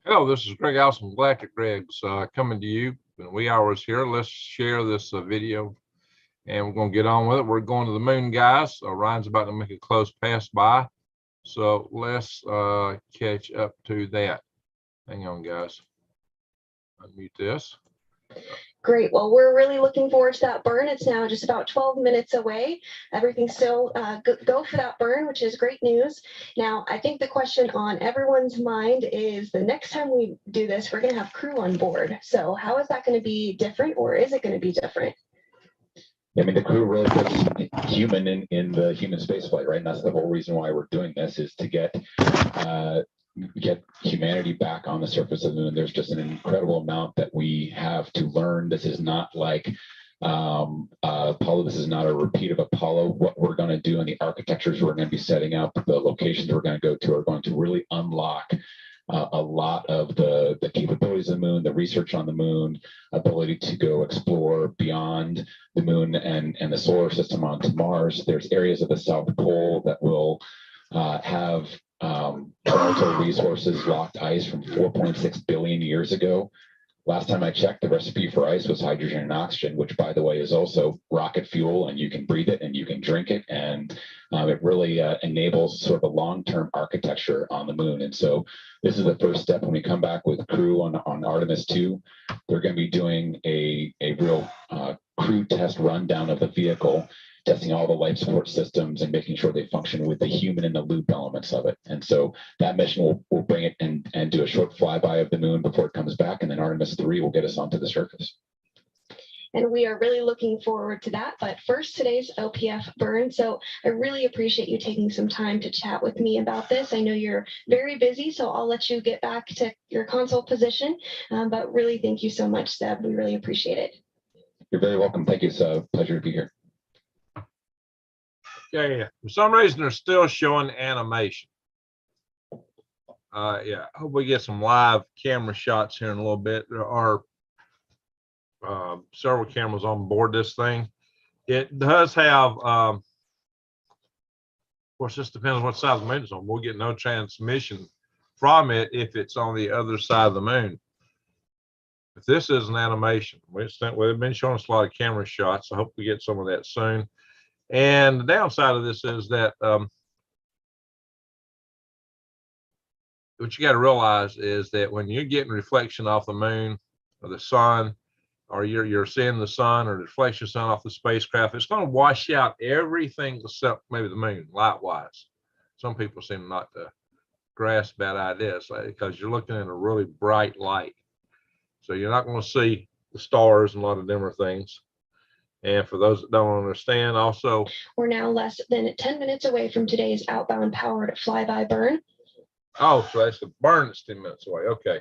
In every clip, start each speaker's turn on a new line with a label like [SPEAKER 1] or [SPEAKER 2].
[SPEAKER 1] Hello, this is Greg Allison, Galactic Greg's coming to you in the wee hours here. Let's share this video and we're going to get on with it. We're going to the moon, guys. Ryan's about to make a close pass by. So let's catch up to that. Hang on, guys. Unmute this.
[SPEAKER 2] Great. Well, we're really looking forward to that burn. It's now just about 12 minutes away. Everything's still go for that burn, which is great news. Now, I think the question on everyone's mind is the next time we do this, we're going to have crew on board. So how is that going to be different, or is it going to be different?
[SPEAKER 3] I mean, the crew really puts human in the human spaceflight, right? And that's the whole reason why we're doing this, is to get humanity back on the surface of the moon. There's just an incredible amount that we have to learn. This is not like Apollo. This is not a repeat of Apollo. What we're going to do and the architectures we're going to be setting up, the locations we're going to go to, are going to really unlock a lot of the capabilities of the moon, the research on the moon, ability to go explore beyond the moon and the solar system onto Mars. There's areas of the South Pole that will have volatile resources, locked ice from 4.6 billion years ago. Last time I checked, the recipe for ice was hydrogen and oxygen, which, by the way, is also rocket fuel, and you can breathe it and you can drink it. And it really enables sort of a long-term architecture on the moon. And so this is the first step. When we come back with crew on Artemis II, they're going to be doing a real crew test rundown of the vehicle, testing all the life support systems and making sure they function with the human in the loop elements of it. And so that mission will bring it and do a short flyby of the moon before it comes back. And then Artemis III will get us onto the surface.
[SPEAKER 2] And we are really looking forward to that. But first, today's OPF burn. So I really appreciate you taking some time to chat with me about this. I know you're very busy, so I'll let you get back to your console position. But really, thank you so much, Seb. We really appreciate it.
[SPEAKER 3] You're very welcome. Thank you. It's a pleasure to be here.
[SPEAKER 1] Yeah. For some reason, they're still showing animation. Yeah, I hope we get some live camera shots here in a little bit. There are several cameras on board this thing. It does have, of course, this depends on what side of the moon it's on. We'll get no transmission from it if it's on the other side of the moon. If this is an animation, we've been showing us a lot of camera shots. I hope we get some of that soon. And the downside of this is that what you got to realize is that when you're getting reflection off the moon or the sun, or you're seeing the sun or the reflection of the sun off the spacecraft, it's going to wash out everything except maybe the moon, light-wise. Some people seem not to grasp that idea, because you're looking at a really bright light. So you're not going to see the stars and a lot of dimmer things. And for those that don't understand, also,
[SPEAKER 2] we're now less than 10 minutes away from today's outbound powered flyby burn.
[SPEAKER 1] Oh, so that's the burn that's 10 minutes away. Okay.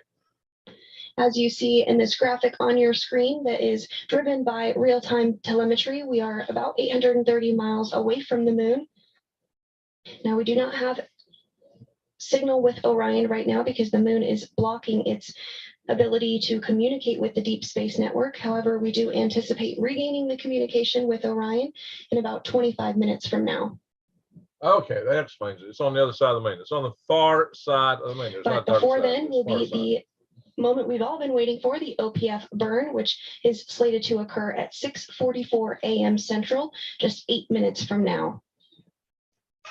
[SPEAKER 2] As you see in this graphic on your screen that is driven by real-time telemetry, we are about 830 miles away from the moon. Now, we do not have signal with Orion right now because the moon is blocking its ability to communicate with the Deep Space Network. However, we do anticipate regaining the communication with Orion in about 25 minutes from now.
[SPEAKER 1] Okay, that explains it. It's on the other side of the moon. It's on the far side of the moon.
[SPEAKER 2] But before then will be the moment we've all been waiting for, the OPF burn, which is slated to occur at 6:44 a.m. Central, just 8 minutes from now.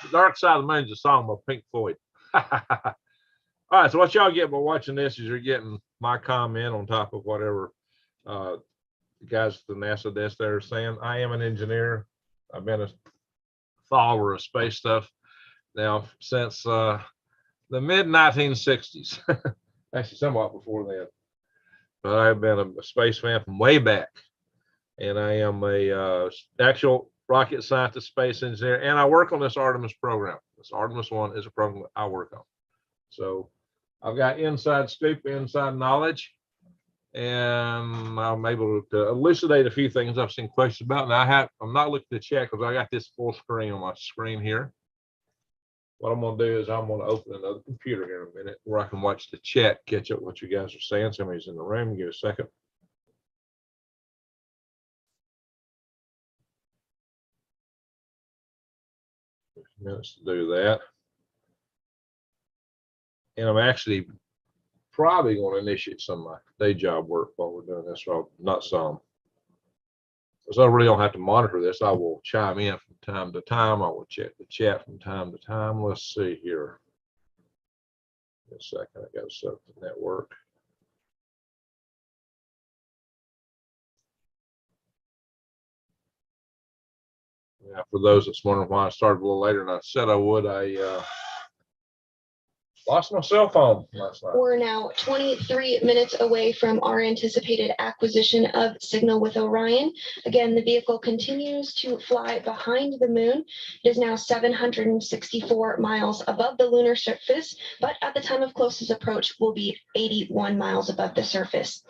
[SPEAKER 1] The Dark Side of the Moon is a song by Pink Floyd. All right, so what y'all get by watching this is you're getting my comment on top of whatever the guys at the NASA desk there are saying. I am an engineer. I've been a follower of space stuff now since the mid-1960s. Actually, somewhat before then. But I've been a space fan from way back. And I am a actual rocket scientist, space engineer, and I work on this Artemis program. This Artemis I is a program that I work on. So I've got inside scoop, inside knowledge, and I'm able to elucidate a few things I've seen questions about. And I'm not looking to check because I got this full screen on my screen here. What I'm going to do is I'm going to open another computer here in a minute where I can watch the chat, catch up what you guys are saying. Somebody's in the room. Give a second. Minutes to do that. And I'm actually probably going to initiate some of my day job work while we're doing this. Well, not some. Because I really don't have to monitor this. I will chime in from time to time. I will check the chat from time to time. Let's see here. Just a second. I got to set up the network. Yeah, for those that's wondering why I started a little later than I said I would, I lost my cell phone last night.
[SPEAKER 2] We're now 23 minutes away from our anticipated acquisition of signal with Orion. Again, the vehicle continues to fly behind the moon. It is now 764 miles above the lunar surface, but at the time of closest approach will be 81 miles above the surface.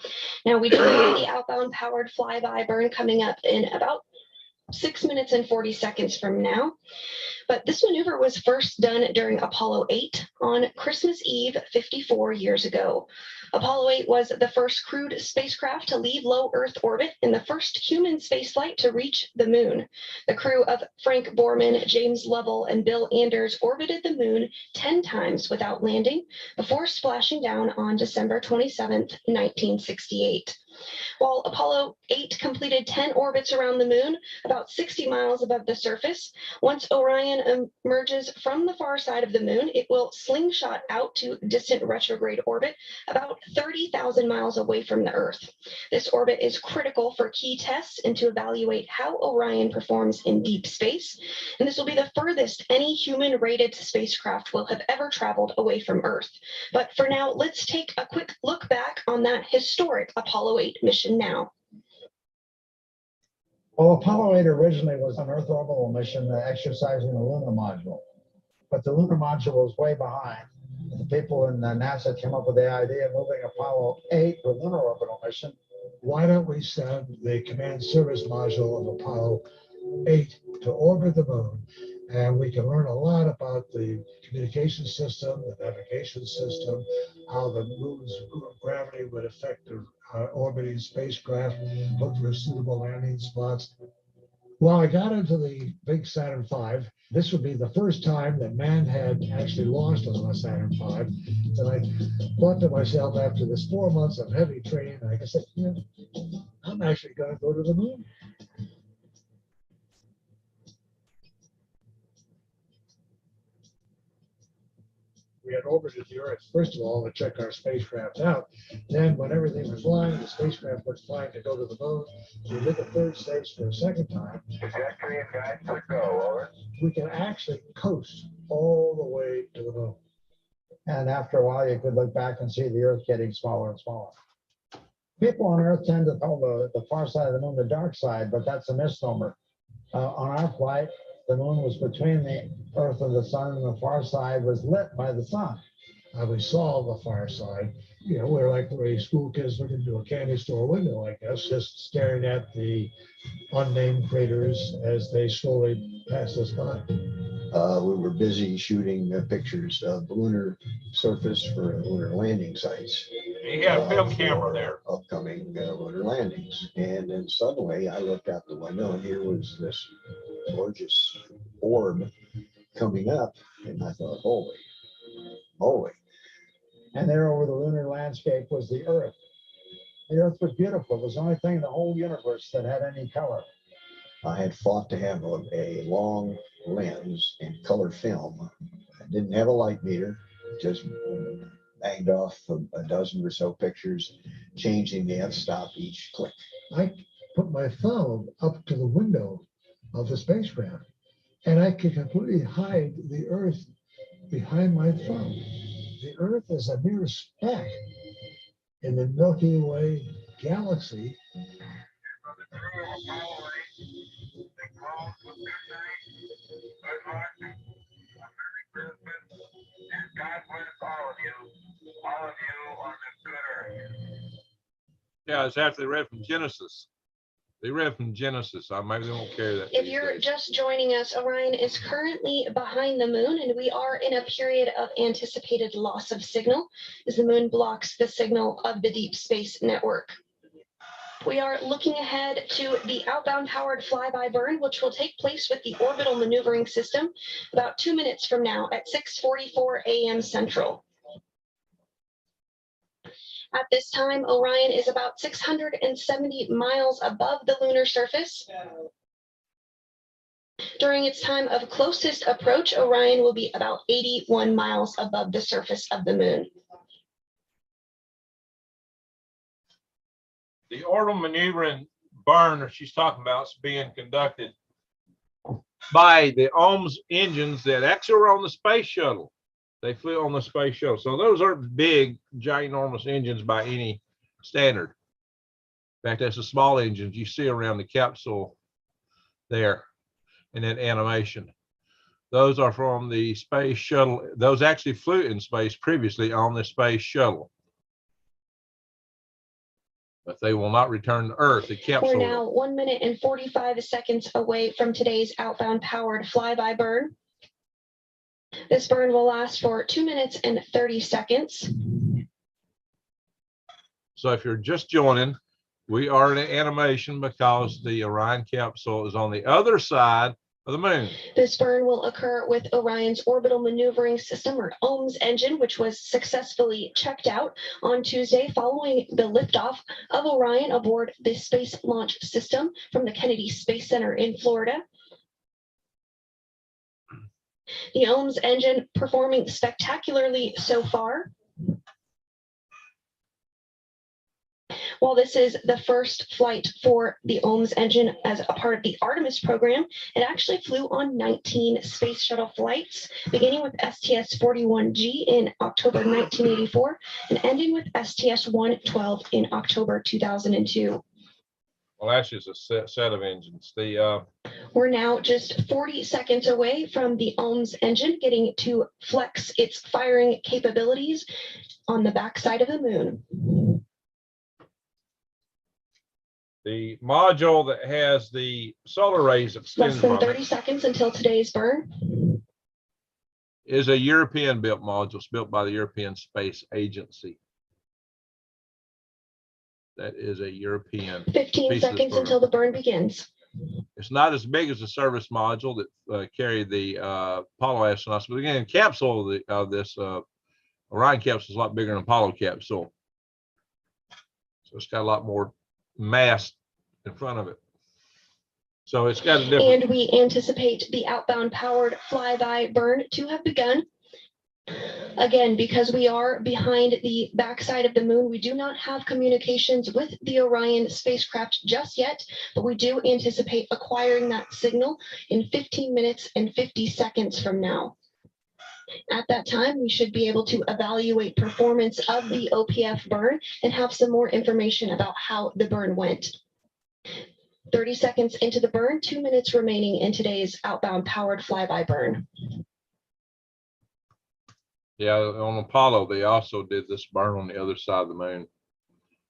[SPEAKER 2] Now, we do have the outbound powered flyby burn coming up in about 6 minutes and 40 seconds from now. But this maneuver was first done during Apollo 8 on Christmas Eve 54 years ago. Apollo 8 was the first crewed spacecraft to leave low Earth orbit and the first human spaceflight to reach the moon. The crew of Frank Borman, James Lovell, and Bill Anders orbited the moon 10 times without landing before splashing down on December 27, 1968. While Apollo 8 completed 10 orbits around the moon, about 60 miles above the surface, once Orion emerges from the far side of the moon, it will slingshot out to distant retrograde orbit about 30,000 miles away from the Earth. This orbit is critical for key tests and to evaluate how Orion performs in deep space. And this will be the furthest any human-rated spacecraft will have ever traveled away from Earth. But for now, let's take a quick look back on that historic Apollo 8 mission now.
[SPEAKER 4] Well, Apollo 8 originally was an Earth orbital mission exercising the lunar module, but the lunar module was way behind. The people in NASA came up with the idea of moving Apollo 8 to a lunar orbital mission. Why don't we send the command service module of Apollo 8 to orbit the moon, and we can learn a lot about the communication system, the navigation system, how the moon's gravity would affect the orbiting spacecraft, look for suitable landing spots. Well, I got into the big Saturn V. This would be the first time that man had actually launched on a Saturn V. And I thought to myself, after this 4 months of heavy training, I said, I'm actually going to go to the moon. We had orbited the Earth, first of all, to check our spacecraft out. Then, when everything was flying, the spacecraft was flying to go to the moon. So we did the third stage for a second time.
[SPEAKER 5] Trajectory and guide to go, over.
[SPEAKER 4] We can actually coast all the way to the moon. And after a while, you could look back and see the Earth getting smaller and smaller. People on Earth tend to call the far side of the moon the dark side, but that's a misnomer. On our flight, the moon was between the Earth and the sun, and the far side was lit by the sun. We saw the far side. We're like the school kids looking into a candy store window, I guess, just staring at the unnamed craters as they slowly pass us by.
[SPEAKER 6] We were busy shooting pictures of the lunar surface for lunar landing sites.
[SPEAKER 1] He had a film camera there.
[SPEAKER 6] Upcoming lunar landings. And then suddenly I looked out the window and here was this gorgeous orb coming up. And I thought, holy moly.
[SPEAKER 4] And there over the lunar landscape was the Earth. The Earth was beautiful. It was the only thing in the whole universe that had any color.
[SPEAKER 6] I had fought to have a long lens and color film. I didn't have a light meter, just banged off a dozen or so pictures, changing the f-stop each click.
[SPEAKER 4] I put my thumb up to the window of the spacecraft, and I could completely hide the Earth behind my thumb. The Earth is a mere speck in the Milky Way galaxy.
[SPEAKER 1] Yeah, it's after they read from Genesis. They read from Genesis. Maybe they won't carry that.
[SPEAKER 2] If you're just joining us, Orion is currently behind the moon, and we are in a period of anticipated loss of signal as the moon blocks the signal of the deep space network. We are looking ahead to the outbound powered flyby burn, which will take place with the orbital maneuvering system about 2 minutes from now at 6:44 a.m. Central. At this time, Orion is about 670 miles above the lunar surface. During its time of closest approach, Orion will be about 81 miles above the surface of the moon.
[SPEAKER 1] The orbital maneuvering burn that she's talking about is being conducted by the OMS engines that actually were on the space shuttle. They flew on the space shuttle. So those aren't big, ginormous engines by any standard. In fact, that's the small engines you see around the capsule there in that animation. Those are from the space shuttle. Those actually flew in space previously on the space shuttle. But they will not return to Earth. The capsule.
[SPEAKER 2] We're now 1 minute and 45 seconds away from today's outbound powered flyby burn. This burn will last for 2 minutes and 30 seconds.
[SPEAKER 1] So if you're just joining, we are in an animation because the Orion capsule is on the other side of the moon.
[SPEAKER 2] This burn will occur with Orion's orbital maneuvering system, or OMS engine, which was successfully checked out on Tuesday following the liftoff of Orion aboard the Space Launch System from the Kennedy Space Center in Florida. The OMS engine performing spectacularly so far. While this is the first flight for the OMS engine as a part of the Artemis program, it actually flew on 19 space shuttle flights, beginning with STS-41G in October 1984 and ending with STS-112 in October 2002.
[SPEAKER 1] Well, actually, it's a set of engines.
[SPEAKER 2] We're now just 40 seconds away from the OMS engine getting to flex its firing capabilities on the backside of the moon.
[SPEAKER 1] The module that has the solar rays extended
[SPEAKER 2] Less than
[SPEAKER 1] from
[SPEAKER 2] 30
[SPEAKER 1] it
[SPEAKER 2] seconds until today's burn.
[SPEAKER 1] is a European built module. It's built by the European Space Agency. That is a European.
[SPEAKER 2] 15 seconds until the burn begins.
[SPEAKER 1] It's not as big as the service module that carried the Apollo astronauts, but again, capsule of this Orion capsule is a lot bigger than Apollo capsule. So it's got a lot more mass in front of it. So it's got a different.
[SPEAKER 2] And we anticipate the outbound powered flyby burn to have begun. Again, because we are behind the backside of the moon, we do not have communications with the Orion spacecraft just yet, but we do anticipate acquiring that signal in 15 minutes and 50 seconds from now. At that time, we should be able to evaluate performance of the OPF burn and have some more information about how the burn went. 30 seconds into the burn, 2 minutes remaining in today's outbound powered flyby burn.
[SPEAKER 1] Yeah, on Apollo, they also did this burn on the other side of the moon.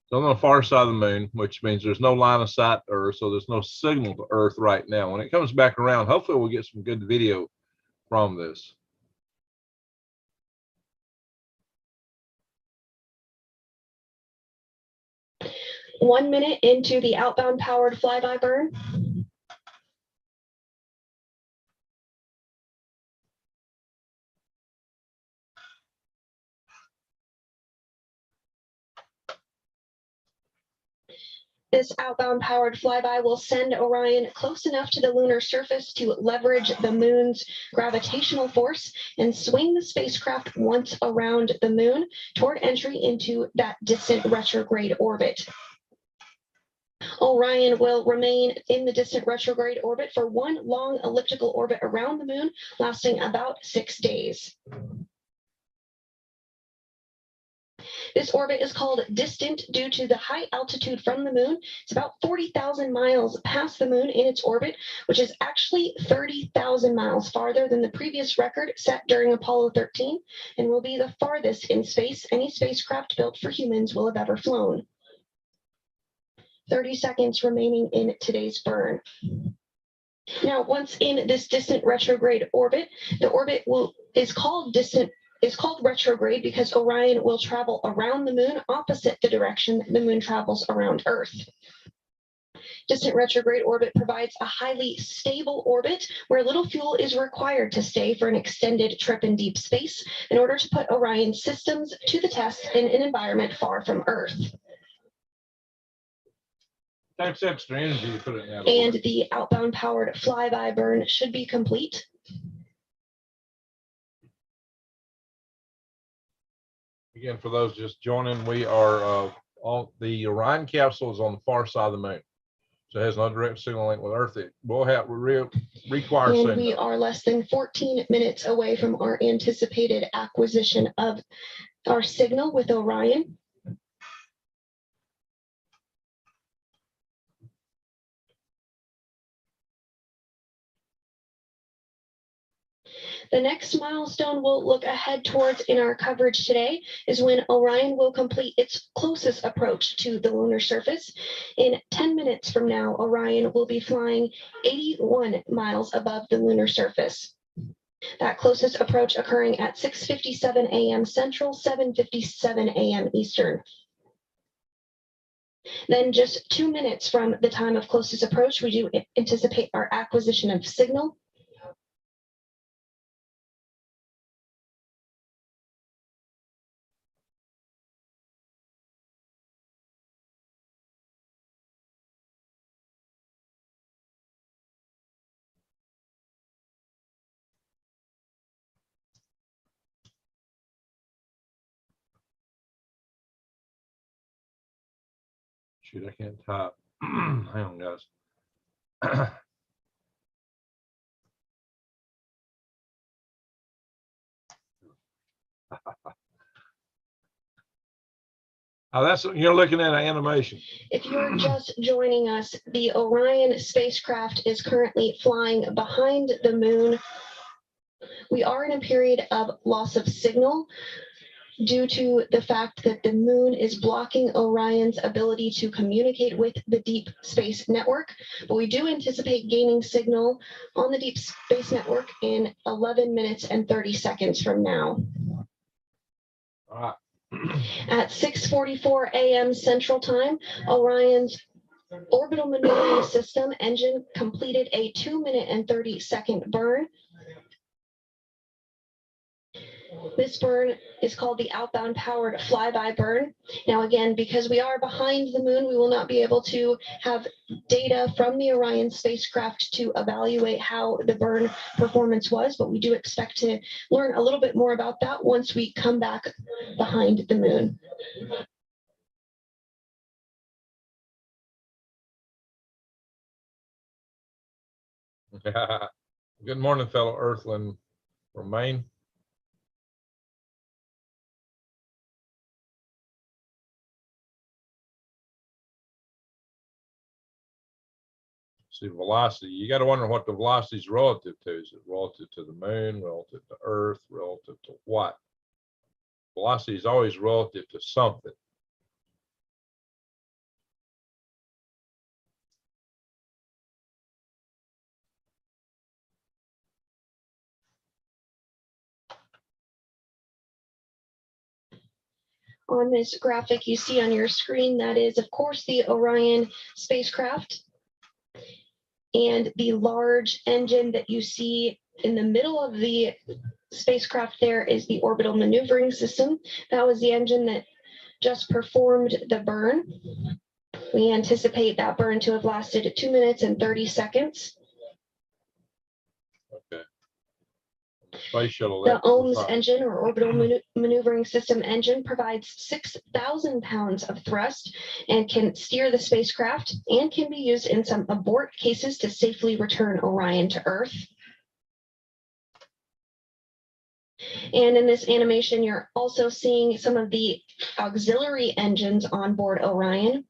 [SPEAKER 1] So on the far side of the moon, which means there's no line of sight to Earth, so there's no signal to Earth right now. When it comes back around, hopefully we'll get some good video from this.
[SPEAKER 2] One minute into the outbound powered flyby burn. This outbound powered flyby will send Orion close enough to the lunar surface to leverage the moon's gravitational force and swing the spacecraft once around the moon toward entry into that distant retrograde orbit. Orion will remain in the distant retrograde orbit for one long elliptical orbit around the moon, lasting about 6 days. This orbit is called distant due to the high altitude from the moon. It's about 40,000 miles past the moon in its orbit, which is actually 30,000 miles farther than the previous record set during Apollo 13, and will be the farthest in space any spacecraft built for humans will have ever flown. 30 seconds remaining in today's burn. Now, once in this distant retrograde orbit, the orbit is called retrograde because Orion will travel around the moon opposite the direction the moon travels around Earth. Distant retrograde orbit provides a highly stable orbit where little fuel is required to stay for an extended trip in deep space in order to put Orion's systems to the test in an environment far from Earth.
[SPEAKER 1] Takes extra energy to put it in that
[SPEAKER 2] And
[SPEAKER 1] orbit.
[SPEAKER 2] the outbound powered flyby burn should be complete.
[SPEAKER 1] Again, for those just joining, we are on the Orion capsule is on the far side of the moon. So it has no direct signal link with Earth. It will have require
[SPEAKER 2] And
[SPEAKER 1] signal.
[SPEAKER 2] we are less than 14 minutes away from our anticipated acquisition of our signal with Orion. The next milestone we'll look ahead towards in our coverage today is when Orion will complete its closest approach to the lunar surface. In 10 minutes from now, Orion will be flying 81 miles above the lunar surface. That closest approach occurring at 6:57 a.m. Central, 7:57 a.m. Eastern. Then just 2 minutes from the time of closest approach, we do anticipate our acquisition of signal.
[SPEAKER 1] Shoot, I can't type. Hang on, guys. That's you're looking at an animation.
[SPEAKER 2] If you're just joining us, the Orion spacecraft is currently flying behind the moon. We are in a period of loss of signal due to the fact that the moon is blocking Orion's ability to communicate with the deep space network. But we do anticipate gaining signal on the deep space network in 11 minutes and 30 seconds from now.
[SPEAKER 1] All right.
[SPEAKER 2] At 6:44 a.m. Central Time, Orion's orbital maneuvering system engine completed a 2-minute and 30-second burn. This burn is called the outbound powered flyby burn. Now, again, because we are behind the moon, we will not be able to have data from the Orion spacecraft to evaluate how the burn performance was, but we do expect to learn a little bit more about that once we come back behind the moon.
[SPEAKER 1] Good morning, fellow Earthling from Maine. See, velocity, you got to wonder what the velocity is relative to. Is it relative to the moon, relative to Earth, relative to what? Velocity is always relative to something.
[SPEAKER 2] On this graphic you see on your screen, that is, of course, the Orion spacecraft. And the large engine that you see in the middle of the spacecraft there is the orbital maneuvering system. That was the engine that just performed the burn. We anticipate that burn to have lasted 2 minutes and 30 seconds.
[SPEAKER 1] Okay. Space shuttle.
[SPEAKER 2] The OMS engine, or orbital maneuvering system engine, provides 6,000 pounds of thrust and can steer the spacecraft, and can be used in some abort cases to safely return Orion to Earth. And in this animation, you're also seeing some of the auxiliary engines on board Orion.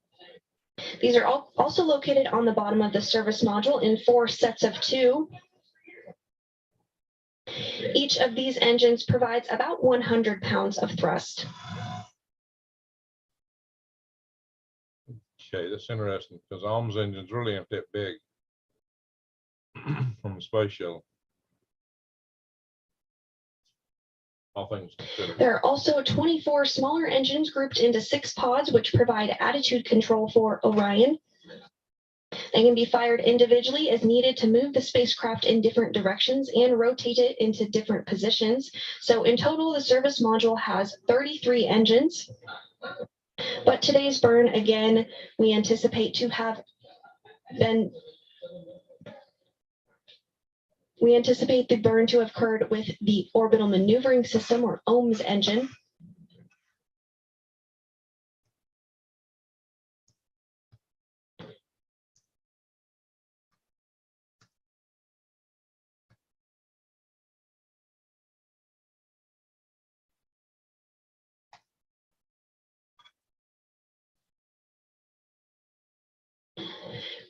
[SPEAKER 2] These are also located on the bottom of the service module in 4 sets of 2. Each of these engines provides about 100 pounds of thrust.
[SPEAKER 1] Okay, that's interesting because OMS engines really aren't that big from the space shuttle. All things considered.
[SPEAKER 2] There are also 24 smaller engines grouped into 6 pods, which provide attitude control for Orion. They can be fired individually as needed to move the spacecraft in different directions and rotate it into different positions. So in total, the service module has 33 engines. But today's burn, again, we anticipate to have been We anticipate the burn to have occurred with the Orbital Maneuvering System, or OMS engine.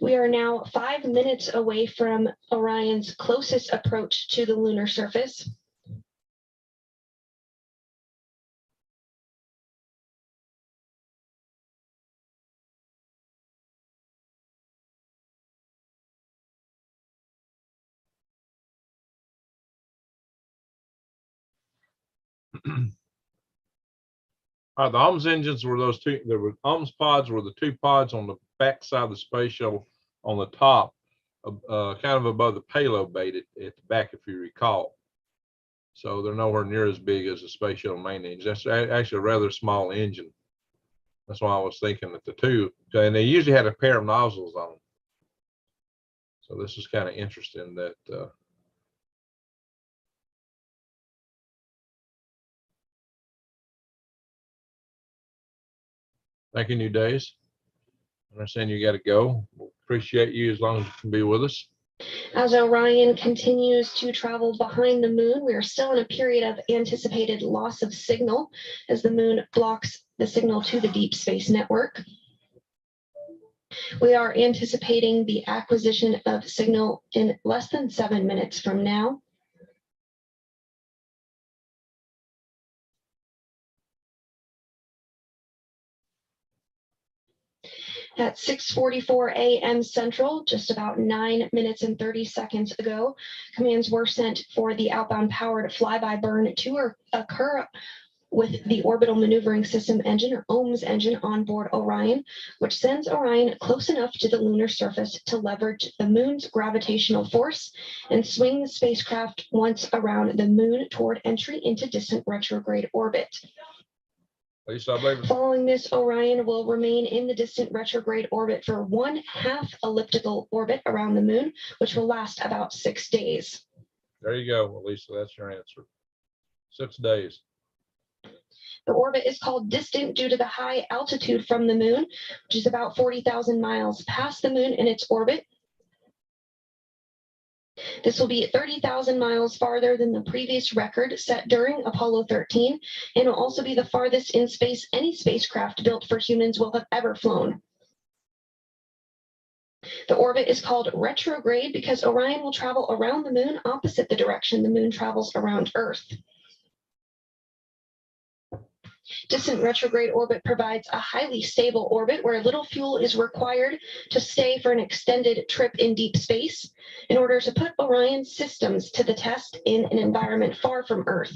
[SPEAKER 2] We are now 5 minutes away from Orion's closest approach to the lunar surface.
[SPEAKER 1] The OMS engines were those two. There were OMS pods were the two pods on the back side of the space shuttle on the top, kind of above the payload bay at the back, if you recall. So they're nowhere near as big as the space shuttle main engine. That's actually a rather small engine. That's why I was thinking that the two, and they usually had a pair of nozzles on them. So this is kind of interesting that thank you, New Days. I understand you got to go. We'll appreciate you as long as you can be with us.
[SPEAKER 2] As Orion continues to travel behind the moon, we are still in a period of anticipated loss of signal as the moon blocks the signal to the deep space network. We are anticipating the acquisition of signal in less than 7 minutes from now. At 6:44 a.m. Central, just about 9 minutes and 30 seconds ago, commands were sent for the outbound powered flyby burn to occur with the Orbital Maneuvering System engine, or OMS engine, on board Orion, which sends Orion close enough to the lunar surface to leverage the moon's gravitational force and swing the spacecraft once around the moon toward entry into distant retrograde orbit. Following this, Orion will remain in the distant retrograde orbit for 1/2 elliptical orbit around the moon, which will last about 6 days.
[SPEAKER 1] There you go, Lisa. That's your answer. 6 days.
[SPEAKER 2] The orbit is called distant due to the high altitude from the moon, which is about 40,000 miles past the moon in its orbit. This will be 30,000 miles farther than the previous record set during Apollo 13, and will also be the farthest in space any spacecraft built for humans will have ever flown. The orbit is called retrograde because Orion will travel around the moon opposite the direction the moon travels around Earth. Distant retrograde orbit provides a highly stable orbit where little fuel is required to stay for an extended trip in deep space in order to put Orion's systems to the test in an environment far from Earth.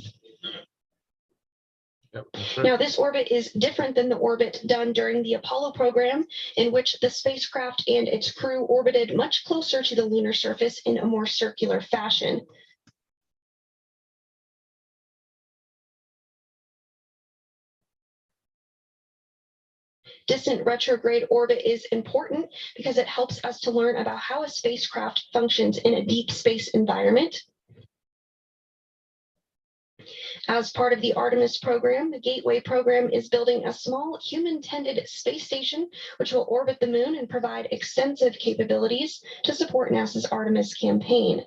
[SPEAKER 1] Yep,
[SPEAKER 2] now, this orbit is different than the orbit done during the Apollo program, in which the spacecraft and its crew orbited much closer to the lunar surface in a more circular fashion. Distant retrograde orbit is important because it helps us to learn about how a spacecraft functions in a deep space environment. As part of the Artemis program, the Gateway program is building a small human-tended space station which will orbit the moon and provide extensive capabilities to support NASA's Artemis campaign.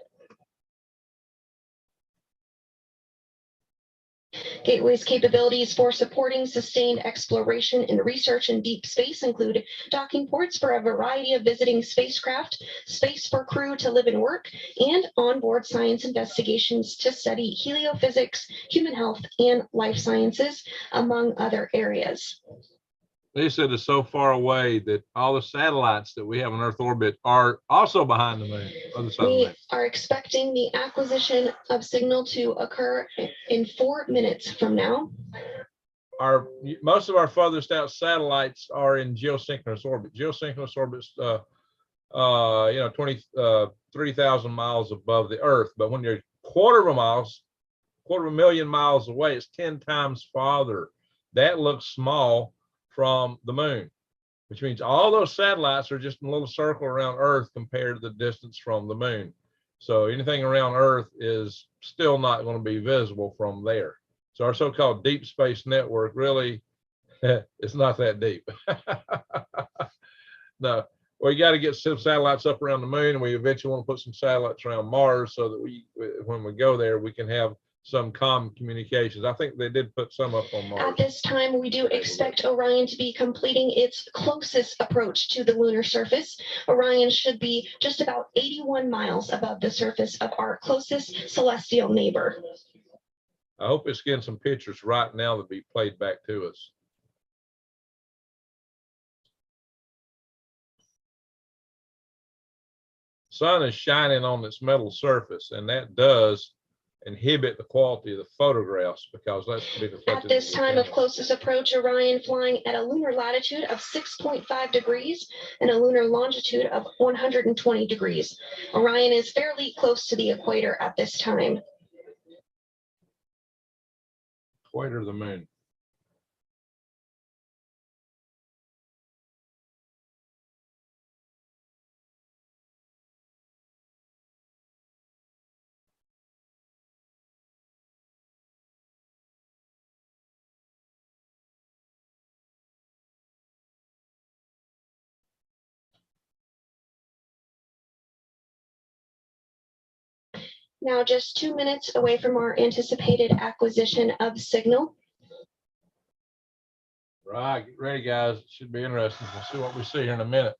[SPEAKER 2] Gateway's capabilities for supporting sustained exploration and research in deep space include docking ports for a variety of visiting spacecraft, space for crew to live and work, and onboard science investigations to study heliophysics, human health, and life sciences, among other areas.
[SPEAKER 1] They said it's so far away that all the satellites that we have in Earth orbit are also behind the moon.
[SPEAKER 2] We are expecting the acquisition of signal to occur in 4 minutes from now.
[SPEAKER 1] Most of our farthest out satellites are in geosynchronous orbit. Geosynchronous orbits you know, 3,000 miles above the Earth. But when you're quarter of a million miles away, it's 10 times farther. That looks small from the moon, which means all those satellites are just in a little circle around Earth compared to the distance from the moon. So anything around Earth is still not going to be visible from there. So our so-called deep space network really, it's not that deep. No, we got to get some satellites up around the moon, and we eventually want to put some satellites around Mars so that when we go there, we can have some comm communications. I think they did put some up on Mars.
[SPEAKER 2] At this time, we do expect Orion to be completing its closest approach to the lunar surface. Orion should be just about 81 miles above the surface of our closest celestial neighbor.
[SPEAKER 1] I hope it's getting some pictures right now to be played back to us. Sun is shining on its metal surface, and that does inhibit the quality of the photographs because that's
[SPEAKER 2] at this time of closest approach, Orion flying at a lunar latitude of 6.5 degrees and a lunar longitude of 120 degrees. Orion is fairly close to the equator at this time.
[SPEAKER 1] Equator of the moon.
[SPEAKER 2] Now just 2 minutes away from our anticipated acquisition of signal.
[SPEAKER 1] Right, get ready, guys. It should be interesting. We'll see what we see here in a minute.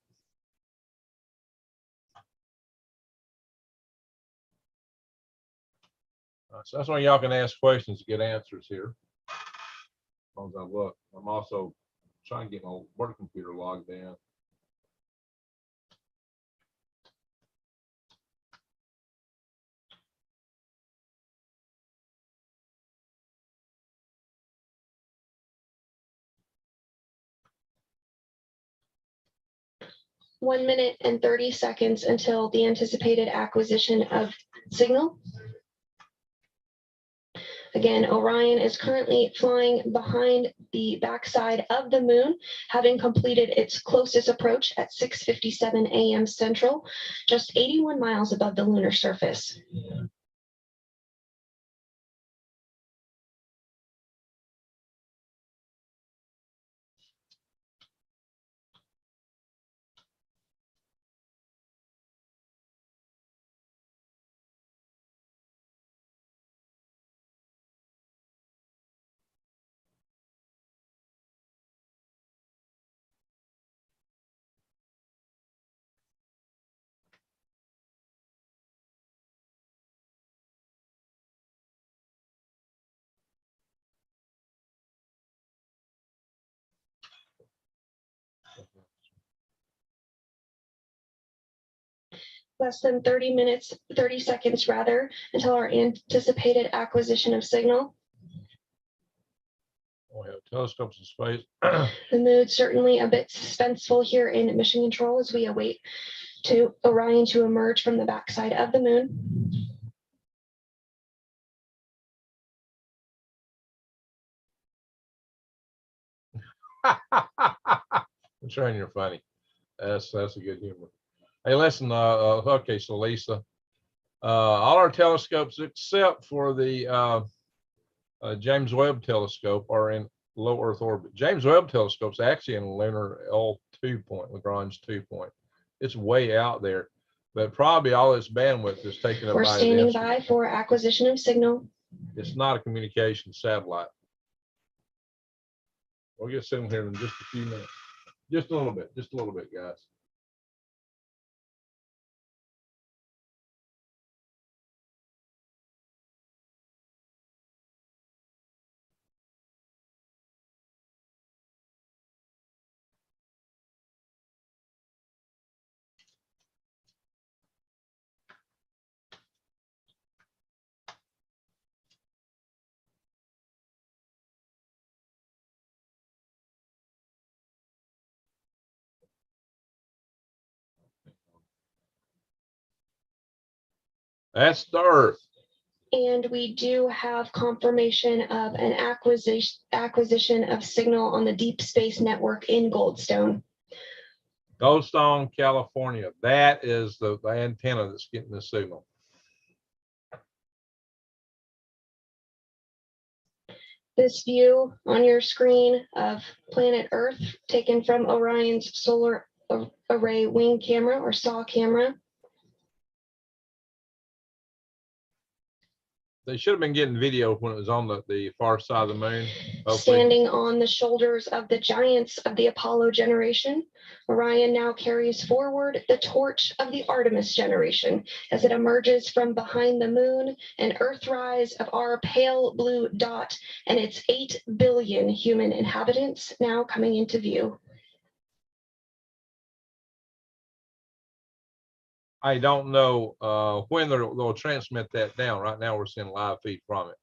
[SPEAKER 1] So that's why y'all can ask questions to get answers here. As long as I look, I'm also trying to get my work computer logged in.
[SPEAKER 2] One minute and 30 seconds until the anticipated acquisition of signal. Again, Orion is currently flying behind the backside of the moon, having completed its closest approach at 6:57 a.m. Central, just 81 miles above the lunar surface. Less than 30 minutes, 30 seconds rather, until our anticipated acquisition of signal.
[SPEAKER 1] We have telescopes in space.
[SPEAKER 2] The mood certainly a bit suspenseful here in mission control as we await to Orion to emerge from the backside of the moon.
[SPEAKER 1] I'm sure you're funny. That's a good humor. Hey, listen. Okay, so Lisa, all our telescopes except for the James Webb Telescope are in low Earth orbit. James Webb Telescope's actually in lunar L2 point, Lagrange 2 point. It's way out there, but probably all its bandwidth is taken up by.
[SPEAKER 2] We're standing by for acquisition of signal.
[SPEAKER 1] It's not a communication satellite. We'll get signal here in just a few minutes. Just a little bit, guys. That's the Earth.
[SPEAKER 2] And we do have confirmation of an acquisition of signal on the Deep Space Network in Goldstone.
[SPEAKER 1] Goldstone, California. That is the antenna that's getting the signal.
[SPEAKER 2] This view on your screen of planet Earth taken from Orion's solar array wing camera or SAW camera.
[SPEAKER 1] They should have been getting video when it was on the far side of the moon. Hopefully.
[SPEAKER 2] Standing on the shoulders of the giants of the Apollo generation, Orion now carries forward the torch of the Artemis generation as it emerges from behind the moon and Earthrise of our pale blue dot and its 8 billion human inhabitants now coming into view.
[SPEAKER 1] I don't know when they'll transmit that down. Right now, we're seeing a live feed from it.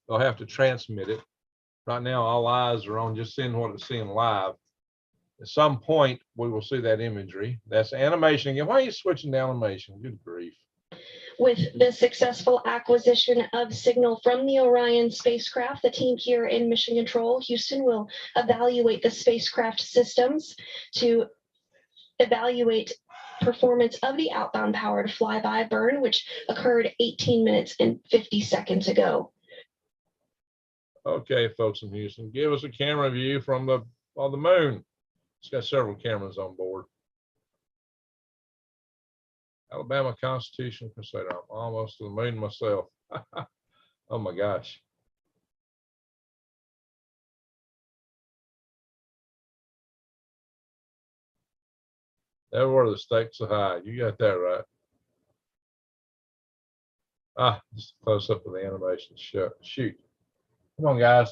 [SPEAKER 1] They'll have to transmit it. Right now, all eyes are on just seeing what it's seeing live. At some point, we will see that imagery. That's animation again. Why are you switching to animation? Good grief.
[SPEAKER 2] With the successful acquisition of signal from the Orion spacecraft, the team here in Mission Control, Houston, will evaluate the spacecraft systems to evaluate performance of the outbound powered flyby burn, which occurred 18 minutes and 50 seconds ago.
[SPEAKER 1] Okay, folks in Houston, give us a camera view from the moon. It's got several cameras on board. Alabama Constitution Crusader. I'm almost to the moon myself. Oh my gosh. Never were the stakes so high. You got that right. Ah, just a close up of the animation. Shoot. Come on, guys.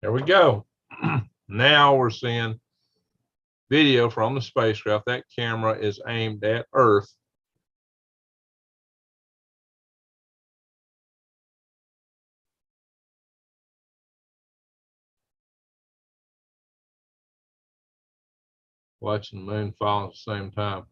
[SPEAKER 1] There we go. Now we're seeing video from the spacecraft. That camera is aimed at Earth. Watching the moon fall at the same time.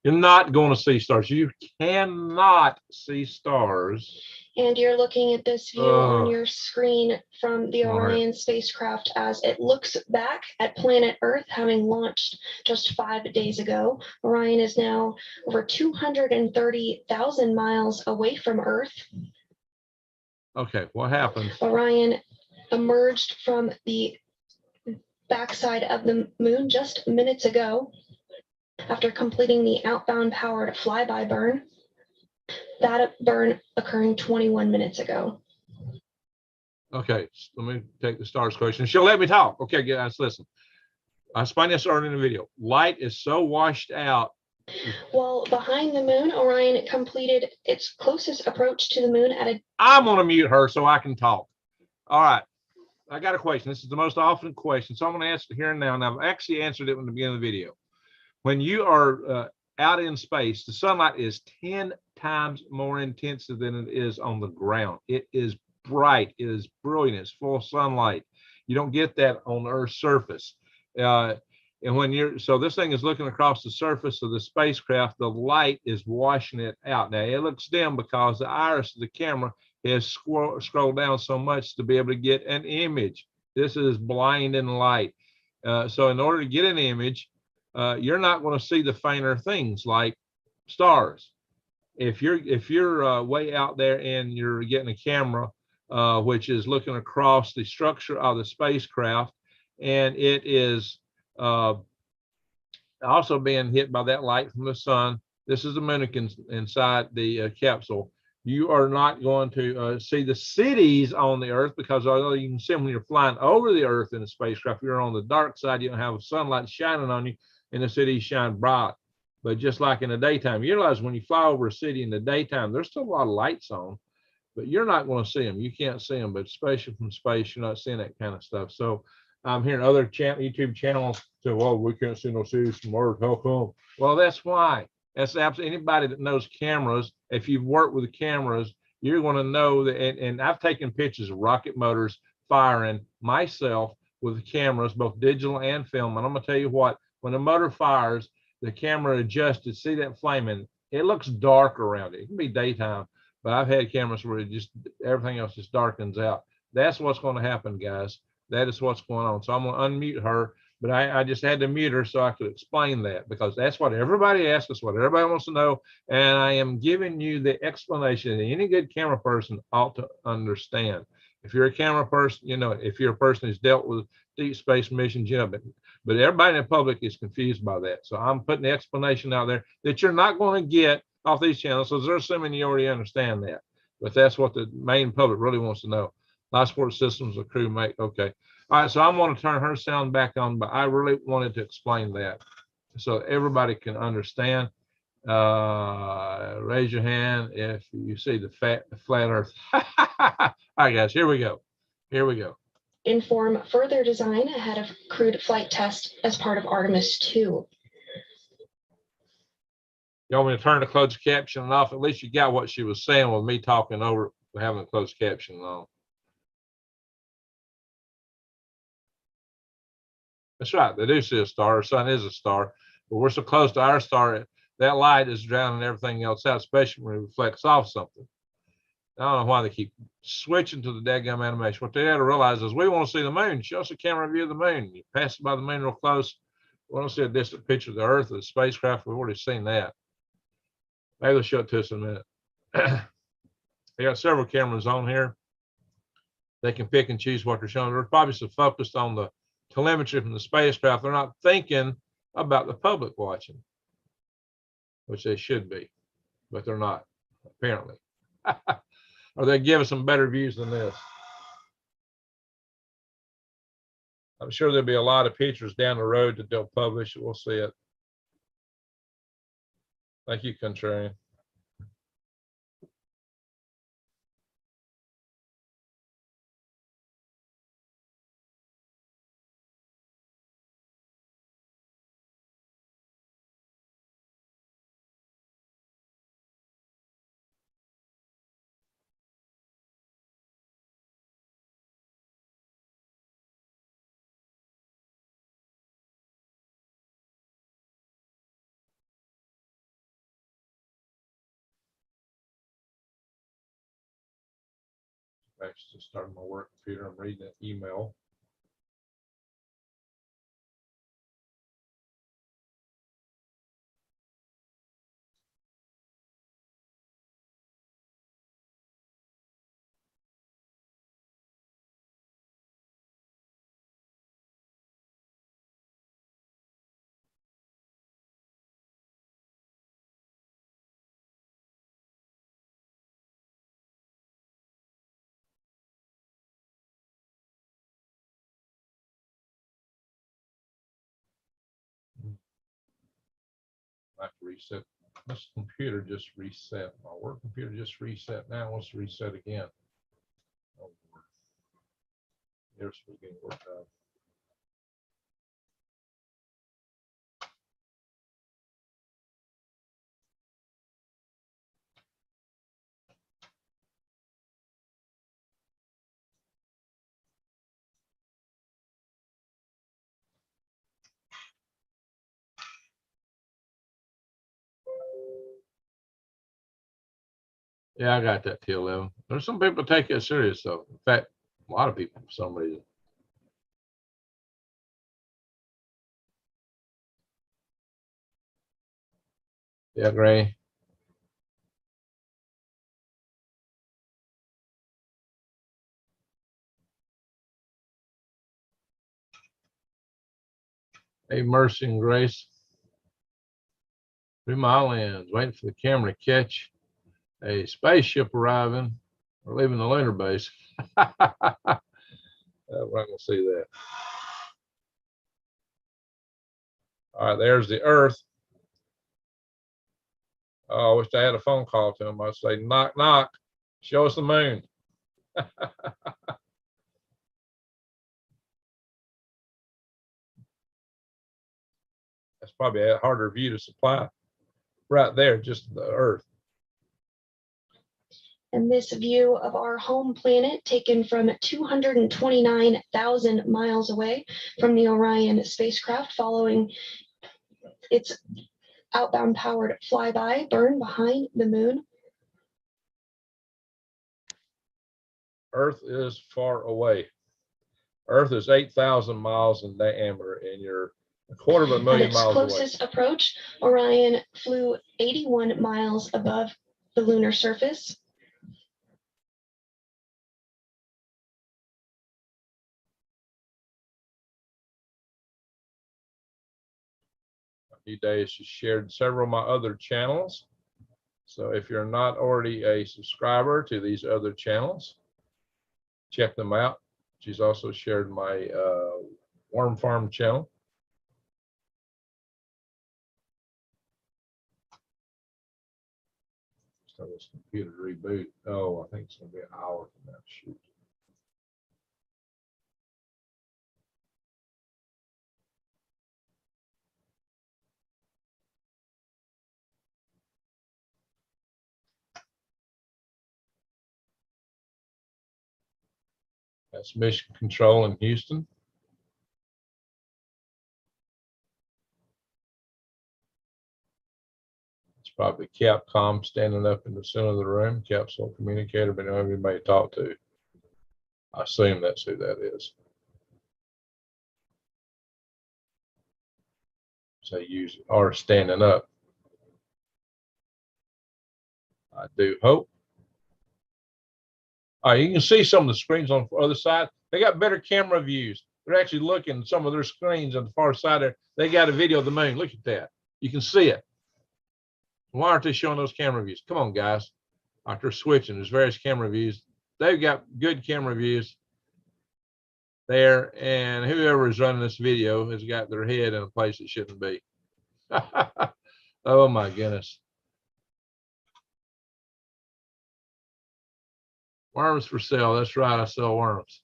[SPEAKER 1] You're not going to see stars. You cannot see stars.
[SPEAKER 2] And you're looking at this view on your screen from the Orion spacecraft as it looks back at planet Earth, having launched just 5 days ago. Orion is now over 230,000 miles away from Earth.
[SPEAKER 1] Okay, what happened?
[SPEAKER 2] Orion emerged from the backside of the moon just minutes ago after completing the outbound powered flyby burn. That burn occurring 21 minutes ago.
[SPEAKER 1] Okay, let me take the stars question. She'll let me talk. Okay, guys, listen. I explained this earlier in the video. Light is so washed out.
[SPEAKER 2] Well, behind the moon, Orion completed its closest approach to the moon at a...
[SPEAKER 1] I'm going to mute her so I can talk. All right. I got a question. This is the most often question. So I'm going to ask it here and now. And I've actually answered it in the beginning of the video. When you are out in space, the sunlight is 10 times more intensive than it is on the ground. It is bright. It is brilliant. It's full sunlight. You don't get that on Earth's surface. And when you're, so this thing is looking across the surface of the spacecraft, the light is washing it out. Now it looks dim because the iris of the camera has scrolled down so much to be able to get an image. This is blinding light. So in order to get an image, you're not going to see the fainter things like stars. If you're way out there and you're getting a camera, which is looking across the structure of the spacecraft, and it is also being hit by that light from the sun. This is the moon inside the capsule. You are not going to see the cities on the Earth, because although you can see them when you're flying over the Earth in a spacecraft, you're on the dark side. You don't have sunlight shining on you, and the cities shine bright. But just like in the daytime, you realize when you fly over a city in the daytime, there's still a lot of lights on, but you're not going to see them. You can't see them, but especially from space, you're not seeing that kind of stuff. So I'm hearing other YouTube channels say, well, we can't see no cities from Earth. How come? Well, that's why. That's absolutely anybody that knows cameras. If you've worked with the cameras, you're going to know that. And I've taken pictures of rocket motors firing myself with the cameras, both digital and film. And I'm going to tell you what, when a motor fires, the camera adjusted, see that flaming, it looks dark around it. It can be daytime, but I've had cameras where it just, everything else just darkens out. That's what's going to happen, guys. That is what's going on. So I'm going to unmute her, but I just had to mute her so I could explain that, because that's what everybody asks us, what everybody wants to know. And I am giving you the explanation that any good camera person ought to understand. If you're a camera person, you know, if you're a person who's dealt with deep space missions, you know, but everybody in the public is confused by that. So I'm putting the explanation out there that you're not going to get off these channels. So they're assuming you already understand that, but that's what the main public really wants to know. Life support systems, the crew make, okay. All right, so I'm going to turn her sound back on, but I really wanted to explain that so everybody can understand. Raise your hand if you see the flat Earth. All right, guys, here we go. Here we go.
[SPEAKER 2] Inform further design ahead of crewed flight test as part of Artemis II.
[SPEAKER 1] You want me to turn the closed caption off? At least you got what she was saying with me talking over, having the closed caption on. That's right. They do see a star. Our sun is a star, but we're so close to our star, that light is drowning everything else out, especially when it reflects off something. I don't know why they keep switching to the daggum animation. What they got to realize is we want to see the moon. Show us a camera view of the moon. You pass by the moon real close. We want to see a distant picture of the Earth, of the spacecraft. We've already seen that. Maybe they'll show it to us in a minute. They got several cameras on here. They can pick and choose what they're showing. They're probably so focused on the telemetry from the spacecraft, they're not thinking about the public watching, which they should be, but they're not, apparently. Or they give us some better views than this. I'm sure there'll be a lot of pictures down the road that they'll publish. We'll see it. Thank you, Contrarian. Actually, just starting my work computer. I'm reading an email. I have to reset. This computer just reset. My work computer just reset. Now it wants to reset again. Oh, Lord. Here's what's getting worked out. Yeah, I got that T11. There's some people take it serious though. In fact, a lot of people for some reason. Yeah, Granny. Hey, Mercy and Grace. Through my lens, waiting for the camera to catch a spaceship arriving. We're leaving the lunar base. We're not going to see that. All right, there's the Earth. Oh, I wish I had a phone call to him. I'd say, knock, knock, show us the moon. That's probably a harder view to supply. Right there, just the Earth.
[SPEAKER 2] And this view of our home planet taken from 229,000 miles away from the Orion spacecraft following its outbound powered flyby burn behind the moon.
[SPEAKER 1] Earth is far away. Earth is 8,000 miles in diameter, and you're a quarter of a million miles away.
[SPEAKER 2] At its closest approach, Orion flew 81 miles above the lunar surface.
[SPEAKER 1] A few days, she shared several of my other channels. So if you're not already a subscriber to these other channels, check them out. She's also shared my worm farm channel. So this computer reboot. Oh, I think it's going to be an hour from now. Shoot. That's Mission Control in Houston. It's probably Capcom standing up in the center of the room, capsule communicator, but don't have anybody to talk to. I assume that's who that is. So use are standing up. I do hope. You can see some of the screens on the other side. They got better camera views. They're actually looking at some of their screens on the far side there. They got a video of the moon. Look at that. You can see it. Why aren't they showing those camera views? Come on, guys. After switching, there's various camera views. They've got good camera views there, and whoever is running this video has got their head in a place it shouldn't be. Oh my goodness. Worms for sale. That's right. I sell worms.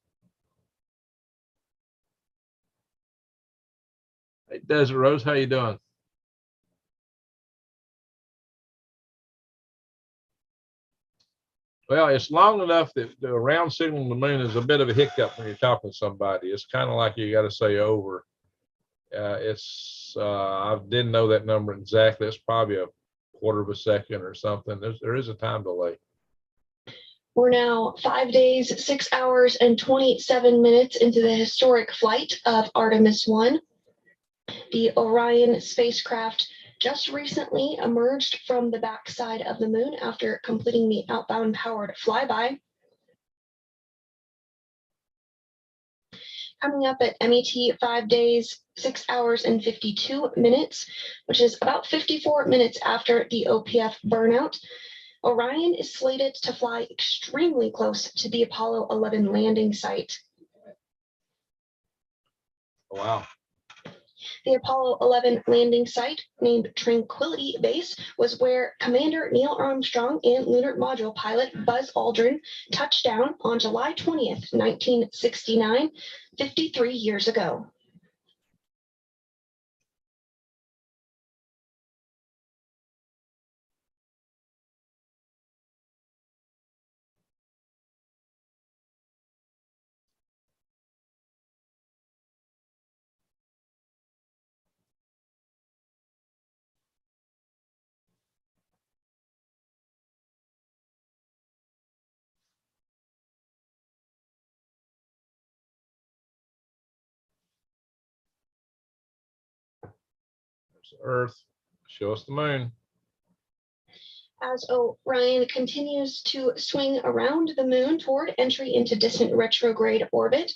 [SPEAKER 1] Hey, Desert Rose, how you doing? Well, it's long enough that the round signal on the moon is a bit of a hiccup when you're talking to somebody. It's kind of like you got to say over. I didn't know that number exactly. It's probably a quarter of a second or something. There is a time delay.
[SPEAKER 2] We're now 5 days, 6 hours, and 27 minutes into the historic flight of Artemis I. The Orion spacecraft just recently emerged from the backside of the moon after completing the outbound powered flyby. Coming up at MET 5 days, 6 hours, and 52 minutes, which is about 54 minutes after the OPF burnout, Orion is slated to fly extremely close to the Apollo 11 landing site.
[SPEAKER 1] Wow.
[SPEAKER 2] The Apollo 11 landing site, named Tranquility Base, was where Commander Neil Armstrong and Lunar Module pilot Buzz Aldrin touched down on July 20th, 1969, 53 years ago.
[SPEAKER 1] Earth. Show us the moon.
[SPEAKER 2] As Orion continues to swing around the moon toward entry into distant retrograde orbit,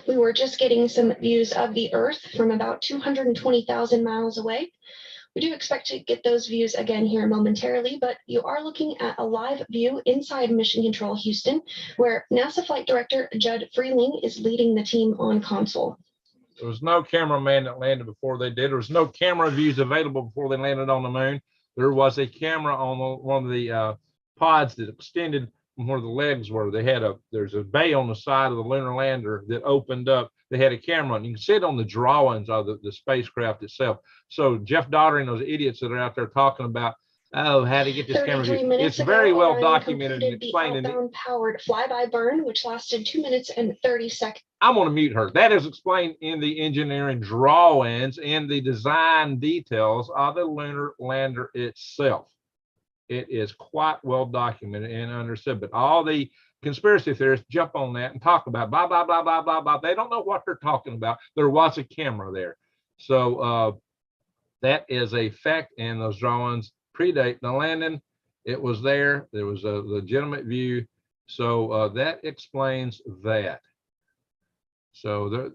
[SPEAKER 2] we were just getting some views of the Earth from about 220,000 miles away. We do expect to get those views again here momentarily, but you are looking at a live view inside Mission Control Houston, where NASA Flight Director Judd Freeling is leading the team on console.
[SPEAKER 1] There was no cameraman that landed before they did. There was no camera views available before they landed on the moon. There was a camera on one of the pods that extended from where the legs were. There's a bay on the side of the lunar lander that opened up. They had a camera, and you can see it on the drawings of the spacecraft itself. So Jeff Daugherty and those idiots that are out there talking about, oh, how to get this camera view. It's very well documented and explained.
[SPEAKER 2] The outbound powered flyby burn, which lasted 2 minutes and 30 seconds.
[SPEAKER 1] I'm going to mute her. That is explained in the engineering drawings and the design details of the lunar lander itself. It is quite well documented and understood, but all the conspiracy theorists jump on that and talk about blah, blah, blah, blah, blah, blah. They don't know what they're talking about. There was a camera there. So that is a fact, and those drawings predate the landing. It was there. There was a legitimate view. So that explains that. So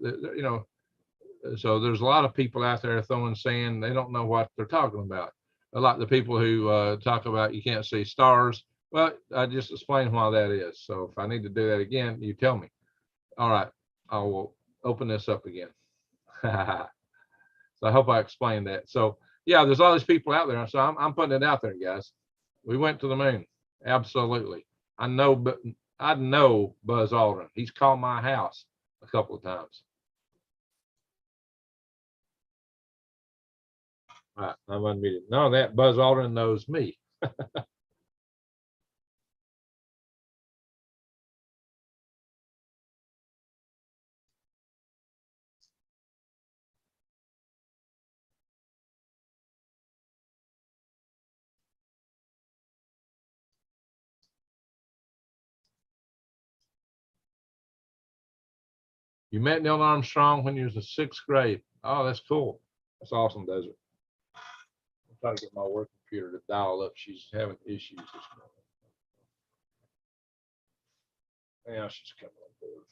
[SPEAKER 1] so there's a lot of people out there throwing sand. They don't know what they're talking about. A lot of the people who talk about you can't see stars. Well, I just explained why that is. So if I need to do that again, you tell me. All right, I will open this up again. So I hope I explained that. So yeah, there's all these people out there. So I'm putting it out there, guys. We went to the moon. Absolutely. I know Buzz Aldrin. He's called my house a couple of times. All right, I'm unmuted. None of that. Buzz Aldrin knows me. You met Neil Armstrong when you was in 6th grade. Oh, that's cool. That's awesome, Desert. I'm trying to get my work computer to dial up. She's having issues this morning. Yeah, she's coming on board.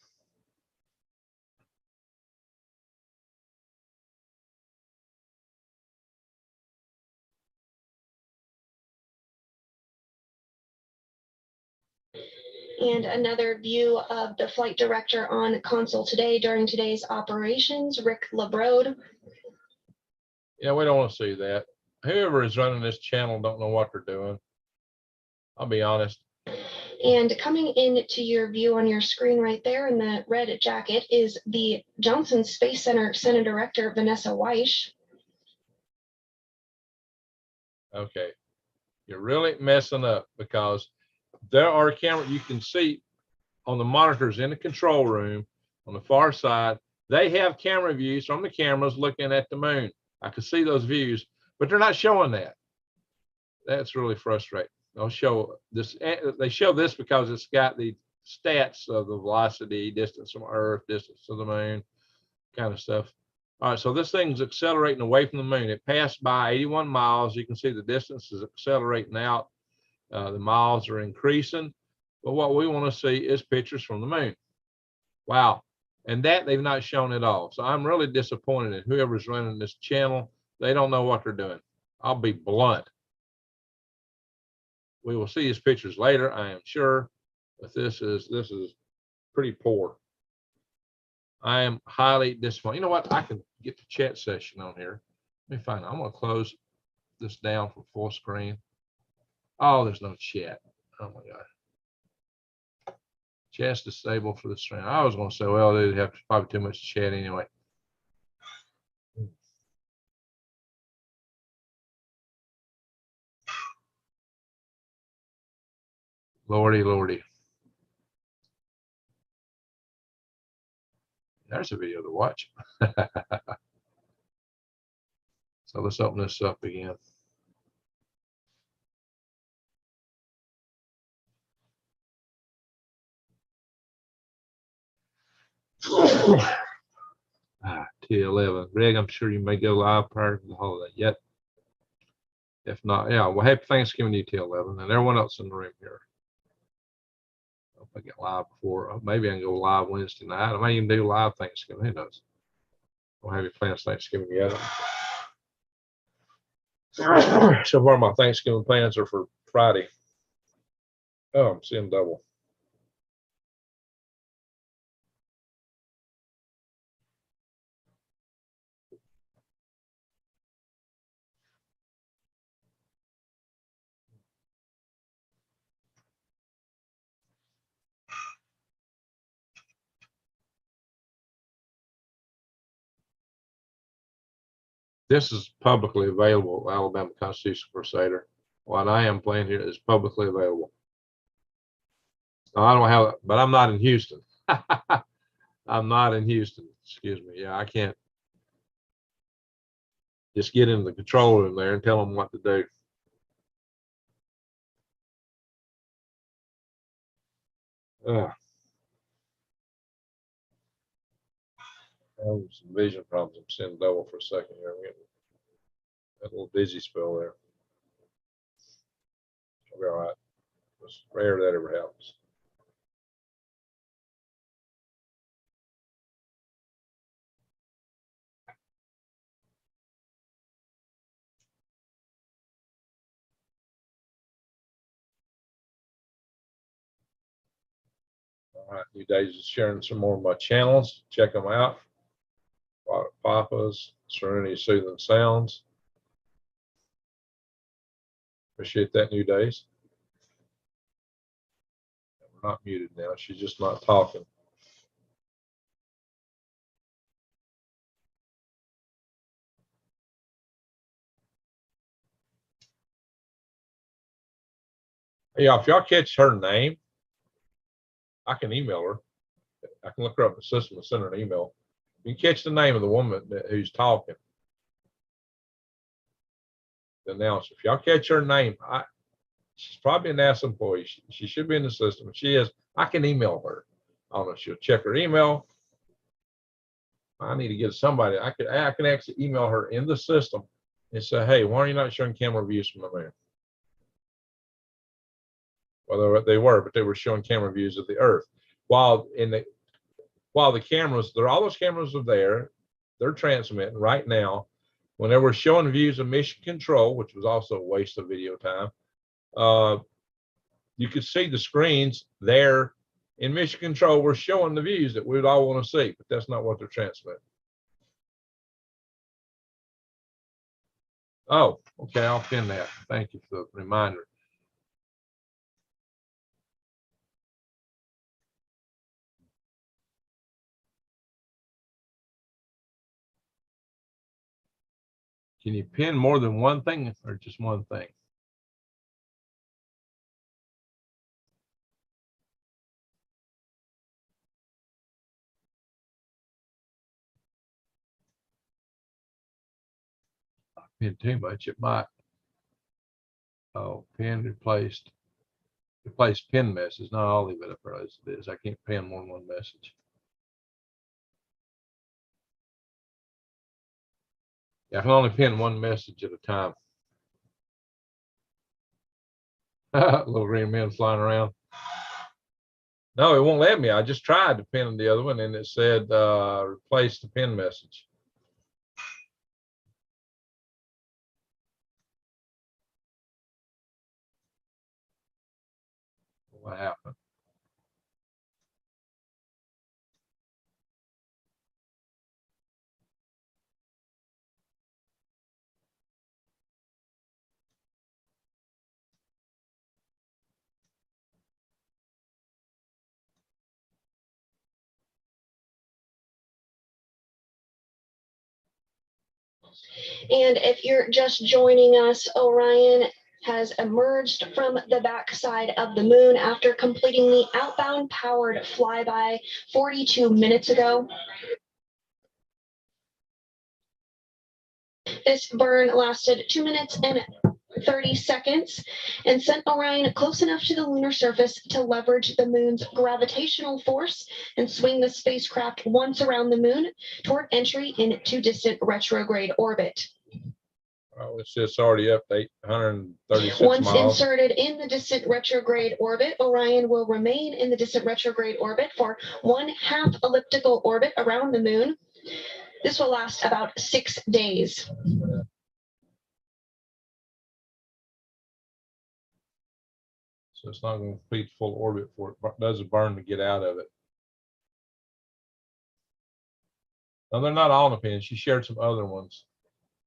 [SPEAKER 2] And another view of the flight director on console today during today's operations, Rick LeBrode.
[SPEAKER 1] Yeah, we don't want to see that. Whoever is running this channel don't know what they're doing. I'll be honest.
[SPEAKER 2] And coming into your view on your screen right there in the red jacket is the Johnson Space Center Center Director, Vanessa Weish.
[SPEAKER 1] Okay. You're really messing up because there are cameras you can see on the monitors in the control room on the far side. They have camera views from the cameras looking at the moon. I can see those views, but they're not showing that. That's really frustrating. They'll show this. They show this because it's got the stats of the velocity, distance from Earth, distance to the moon, kind of stuff. All right, so this thing's accelerating away from the moon. It passed by 81 miles. You can see the distance is accelerating out. The miles are increasing, but what we want to see is pictures from the moon. Wow. And that they've not shown at all. So I'm really disappointed in whoever's running this channel. They don't know what they're doing. I'll be blunt. We will see his pictures later, I am sure, but this is pretty poor. I am highly disappointed. You know what? I can get the chat session on here. Let me find it. I'm going to close this down from full screen. Oh, there's no chat. Oh my God. Chat's disabled for the stream. I was going to say, well, they'd have probably too much chat anyway. Lordy, Lordy. There's a video to watch. So let's open this up again. Ah, till 11. Greg, I'm sure you may go live prior to the holiday yet. If not, yeah, well, happy Thanksgiving to you till 11, and everyone else in the room here. If I get live before, maybe I can go live Wednesday night. I may even do live Thanksgiving. Who knows? Don't have any plans Thanksgiving yet. So far, my Thanksgiving plans are for Friday. Oh, I'm seeing double. This is publicly available, Alabama Constitutional Crusader. What I am playing here is publicly available. Now, I don't have, but I'm not in Houston. I'm not in Houston. Excuse me. Yeah, I can't just get in the control room there and tell them what to do. Oh, some vision problems. I'm seeing double for a second here. I'm getting a little dizzy spell there. I'll be all right. It's rare that ever happens. All right, New Days is sharing some more of my channels. Check them out. Papa's, Serenity Soothing Sounds. Appreciate that, New Days. We're not muted now. She's just not talking. Yeah, if y'all catch her name, I can email her. I can look her up in the system and send her an email. You can catch the name of the woman who's talking. The announcer. If y'all catch her name, she's probably a NASA employee. She should be in the system. If she is, I can email her. I don't know if she'll check her email. I need to get somebody. I can actually email her in the system and say, hey, why are you not showing camera views from the moon? Well, they were, but they were showing camera views of the Earth. While the cameras, all those cameras are there, they're transmitting right now. When they were showing views of mission control, which was also a waste of video time, you could see the screens there in mission control were showing the views that we'd all want to see, but that's not what they're transmitting. Oh, okay, I'll pin that. Thank you for the reminder. Can you pin more than one thing or just one thing? Pin too much, it might. Oh, pin replaced. Replace pin message. No, I'll leave it up there as it is. I can't pin more than one message. Yeah, I can only pin one message at a time. Little green men flying around. No, it won't let me. I just tried to pin the other one and it said replace the pin message. What happened?
[SPEAKER 2] And if you're just joining us, Orion has emerged from the backside of the moon after completing the outbound powered flyby 42 minutes ago. This burn lasted 2 minutes and 30 seconds and sent Orion close enough to the lunar surface to leverage the moon's gravitational force and swing the spacecraft once around the moon toward entry into distant retrograde orbit.
[SPEAKER 1] Well, it's just already up to 836
[SPEAKER 2] Once
[SPEAKER 1] miles.
[SPEAKER 2] inserted in the distant retrograde orbit, Orion will remain in the distant retrograde orbit for 1/2 elliptical orbit around the moon. This will last about 6 days.
[SPEAKER 1] So it's not going to complete full orbit for it, but it does a burn to get out of it. No, they're not all the pins. She shared some other ones.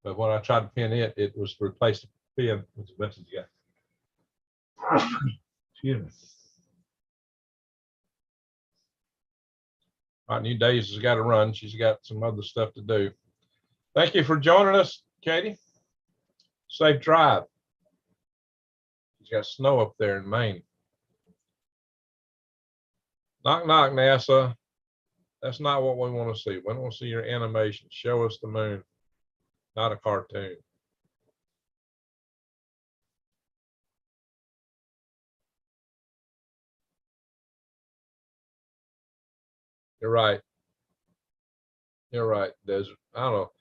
[SPEAKER 1] But when I tried to pin it, it was to replace the pin with the message you got. Excuse me. All right, New Days has got to run. She's got some other stuff to do. Thank you for joining us, Katie. Safe drive. She's got snow up there in Maine. Knock, knock, NASA. That's not what we want to see. We want to see your animation. Show us the moon, not a cartoon. You're right. You're right, Desert. I don't know.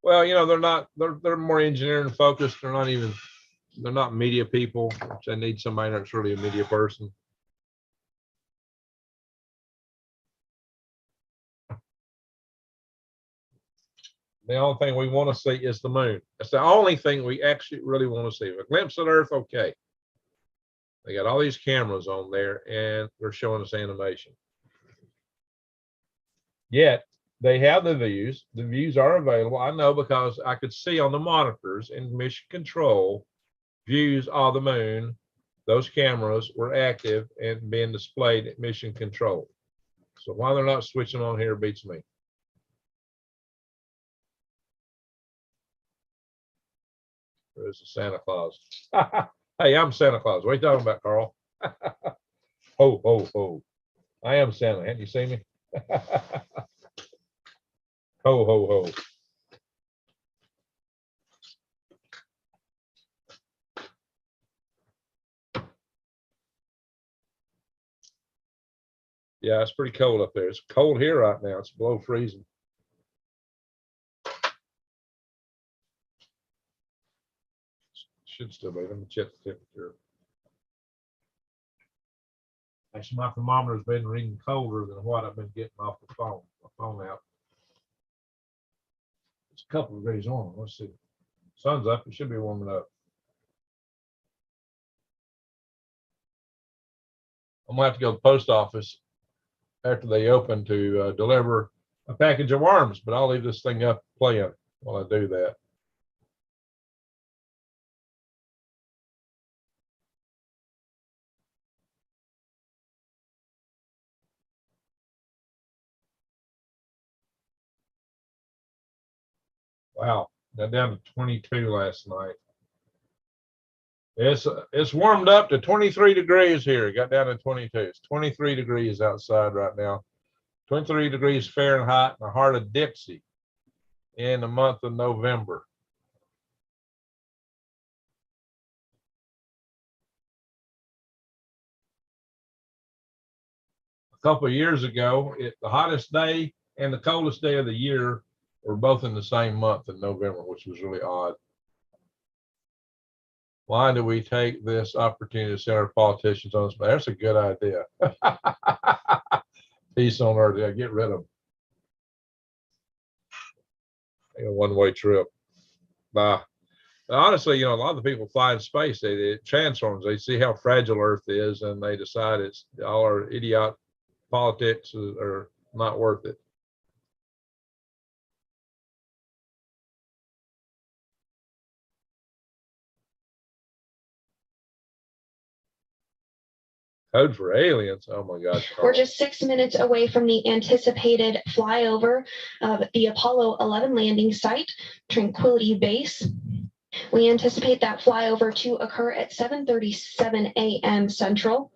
[SPEAKER 1] Well, you know, they're more engineering focused. They're not media people, which they need somebody that's really a media person. The only thing we want to see is the moon. That's the only thing we actually really want to see. A glimpse of Earth, okay. They got all these cameras on there and they're showing us animation. Yet they have the views. The views are available. I know because I could see on the monitors in mission control views of the moon. Those cameras were active and being displayed at mission control. So why they're not switching on here beats me. There's a Santa Claus. Hey, I'm Santa Claus. What are you talking about, Carl? Ho, ho, ho. I am Santa. Hadn't you seen me? Ho, ho, ho. Yeah, it's pretty cold up there. It's cold here right now. It's below freezing. Should still be. Let me check the temperature. Actually, my thermometer's been reading colder than what I've been getting off the phone. My phone out. It's a couple of degrees on. Let's see. Sun's up. It should be warming up. I'm gonna have to go to the post office after they open to deliver a package of worms, but I'll leave this thing up playing while I do that. Wow, got down to 22 last night. It's warmed up to 23 degrees here. It got down to 22. It's 23 degrees outside right now. 23 degrees Fahrenheit in the heart of Dixie in the month of November. A couple of years ago, the hottest day and the coldest day of the year were both in the same month in November, which was really odd. Why do we take this opportunity to send our politicians on this? That's a good idea. Peace on earth. Yeah, get rid of them. A one-way trip. Nah. Honestly, you know, a lot of the people fly in space, it transforms. They see how fragile Earth is, and they decide it's all our idiot politics are not worth it. Code for aliens. Oh my gosh.
[SPEAKER 2] We're just 6 minutes away from the anticipated flyover of the Apollo 11 landing site, Tranquility Base. We anticipate that flyover to occur at 7:37 a.m. Central.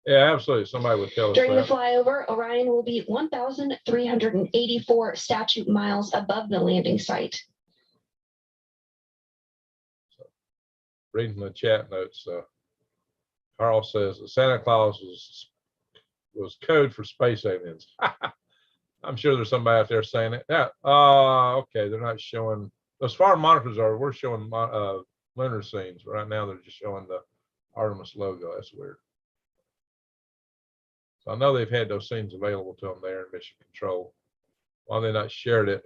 [SPEAKER 1] Yeah, absolutely. Somebody would tell us
[SPEAKER 2] During the
[SPEAKER 1] that.
[SPEAKER 2] flyover, Orion will be 1,384 statute miles above the landing site.
[SPEAKER 1] reading the chat notes. Carl says that Santa Claus was code for space aliens. I'm sure there's somebody out there saying it. Yeah. Okay. They're not showing. As far as monitors are, we're showing lunar scenes. Right now, they're just showing the Artemis logo. That's weird. So I know they've had those scenes available to them there in Mission Control. Why they not shared it?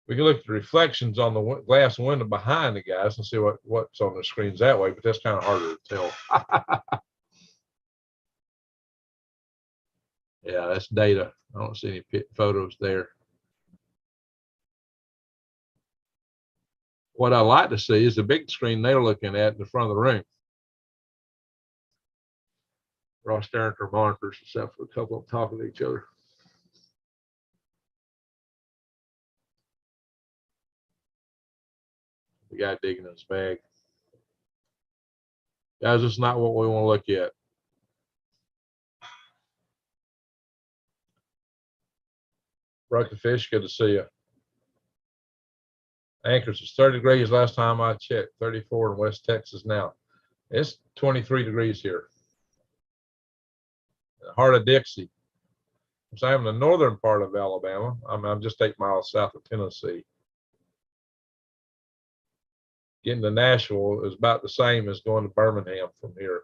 [SPEAKER 1] We can look at the reflections on the glass window behind the guys and see what's on the screens that way, but that's kind of harder to tell. Yeah, that's data. I don't see any photos there. What I like to see is the big screen they're looking at in the front of the room. We're all staring at their monitors, except for a couple of them talking to each other. The guy digging in his bag. Guys, it's not what we want to look at. Broken Fish, good to see you. Anchorage is 30 degrees last time I checked, 34 in West Texas now. It's 23 degrees here. The heart of Dixie. So I'm in the northern part of Alabama. I'm just 8 miles south of Tennessee. Getting to Nashville is about the same as going to Birmingham from here.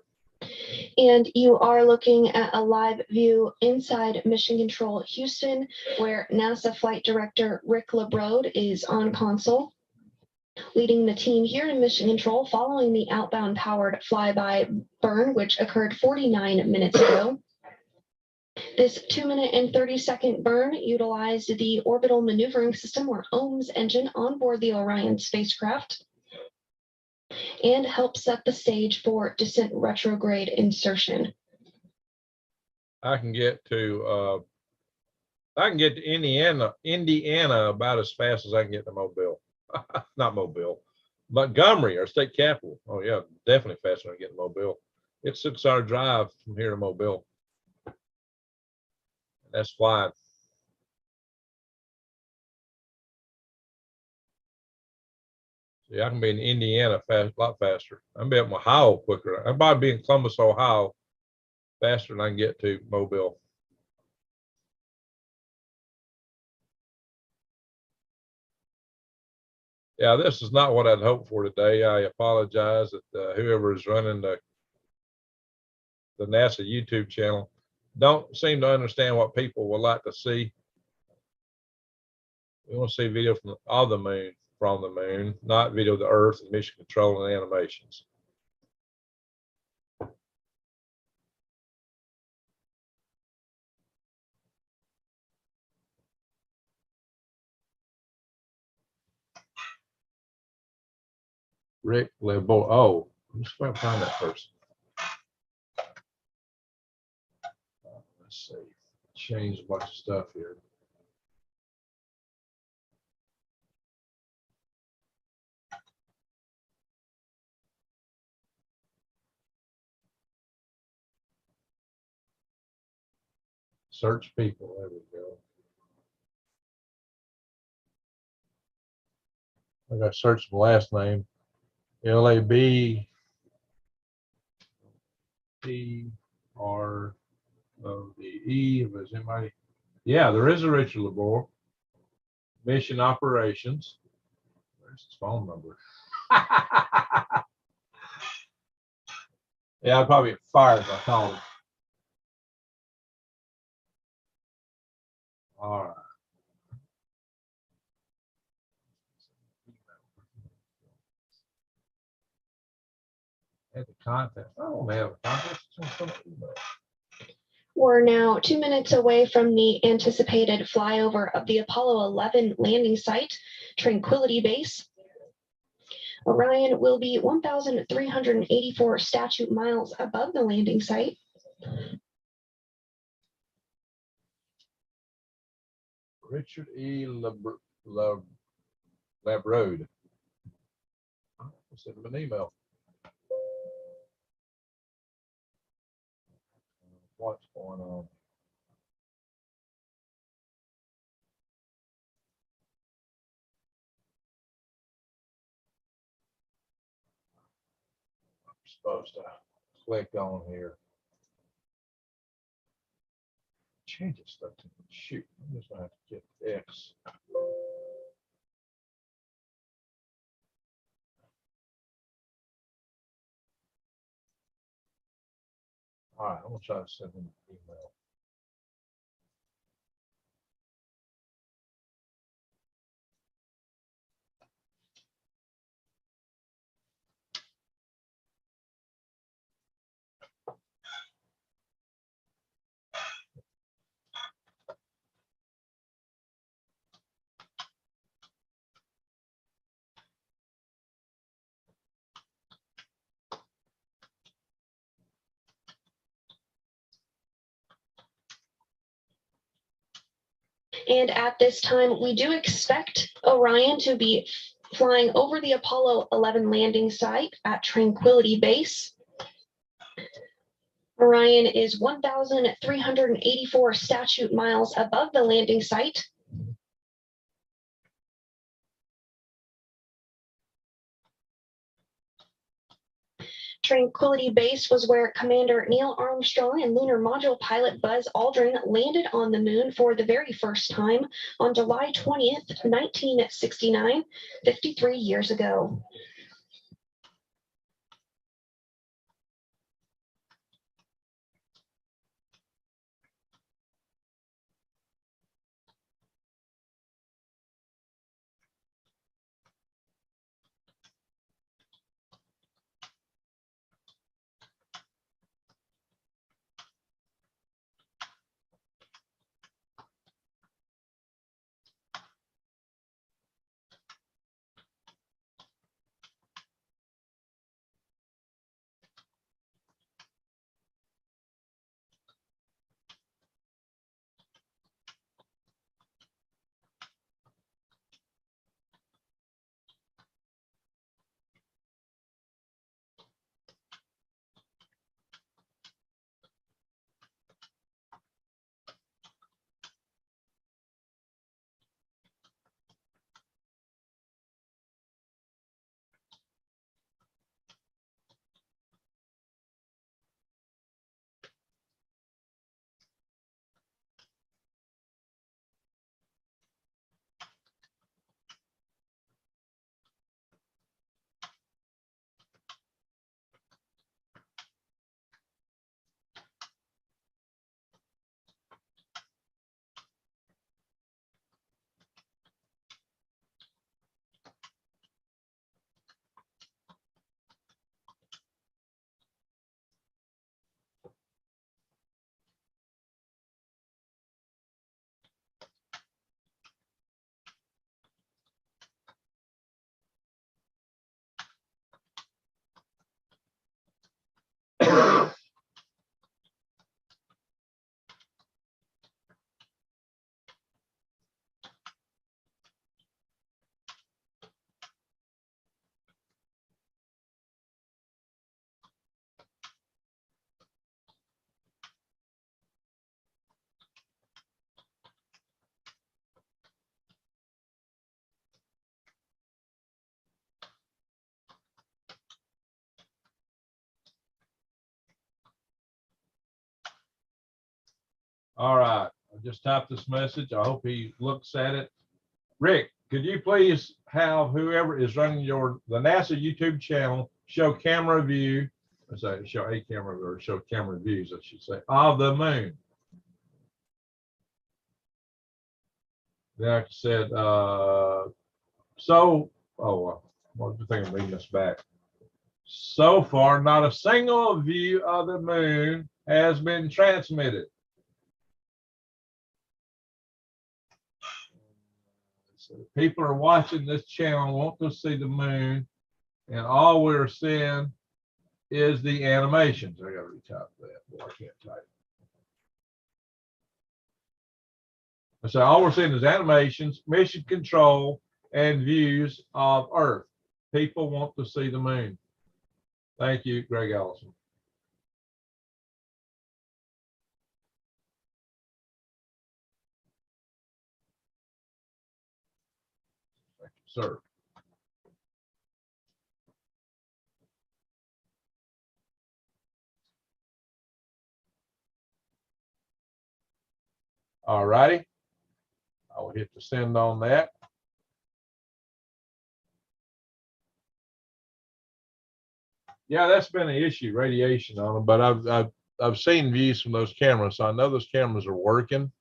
[SPEAKER 2] And you are looking at a live view inside Mission Control Houston, where NASA Flight Director Rick LeBrode is on console, leading the team here in Mission Control following the outbound powered flyby burn, which occurred 49 minutes ago. This 2-minute and 30-second burn utilized the orbital maneuvering system, or OMS engine, on board the Orion spacecraft, and help set the stage for descent retrograde insertion.
[SPEAKER 1] I can get to Indiana about as fast as I can get to Mobile. Not Mobile, Montgomery, our state capital. Oh yeah, definitely faster than I get to Mobile. It's a 6-hour drive from here to Mobile. That's flying. See, I can be in Indiana a lot faster. I'm be in Ohio quicker. I'm about to be in Columbus, Ohio, faster than I can get to Mobile. Yeah, this is not what I'd hoped for today. I apologize that whoever is running the NASA YouTube channel don't seem to understand what people would like to see. We want to see video of the moon, from the moon, not video of the Earth and mission control and animations. Rick LeBoy. Oh, I'm just going to find that person. Let's see. Change a bunch of stuff here. Search people. There we go. I got to search the last name. LABTRODE. If there's anybody. Yeah, there is a Richard LeBoy. Mission operations. Where's his phone number? Yeah, I'd probably get fired if I called him. All right. At the contest. I don't have a contest.
[SPEAKER 2] We're now 2 minutes away from the anticipated flyover of the Apollo 11 landing site, Tranquility Base. Orion will be 1,384 statute miles above the landing site.
[SPEAKER 1] Richard E. Labrode. I sent him an email. What's going on? supposed to click on here. Change this stuff to shoot. I'm just gonna have to get X. All right, I'm gonna try to send him an email.
[SPEAKER 2] And at this time, we do expect Orion to be flying over the Apollo 11 landing site at Tranquility Base. Orion is 1,384 statute miles above the landing site. Tranquility Base was where Commander Neil Armstrong and lunar module pilot Buzz Aldrin landed on the moon for the very first time on July 20th, 1969, 53 years ago.
[SPEAKER 1] All right, I just typed this message. I hope he looks at it. Rick, could you please have whoever is running the NASA YouTube channel show camera view, let's say show a camera or show camera views, I should say, of the moon. Then I said, what do you think I'm reading this back? So far, not a single view of the moon has been transmitted. So people are watching this channel, want to see the moon, and all we're seeing is the animations. I gotta retype that. Boy, I can't type. So all we're seeing is animations, mission control, and views of Earth. People want to see the moon. Thank you, Greg Allison. Thank you, sir. All righty. I will hit the send on that. Yeah, that's been an issue, radiation on them, but I've seen views from those cameras, so I know those cameras are working,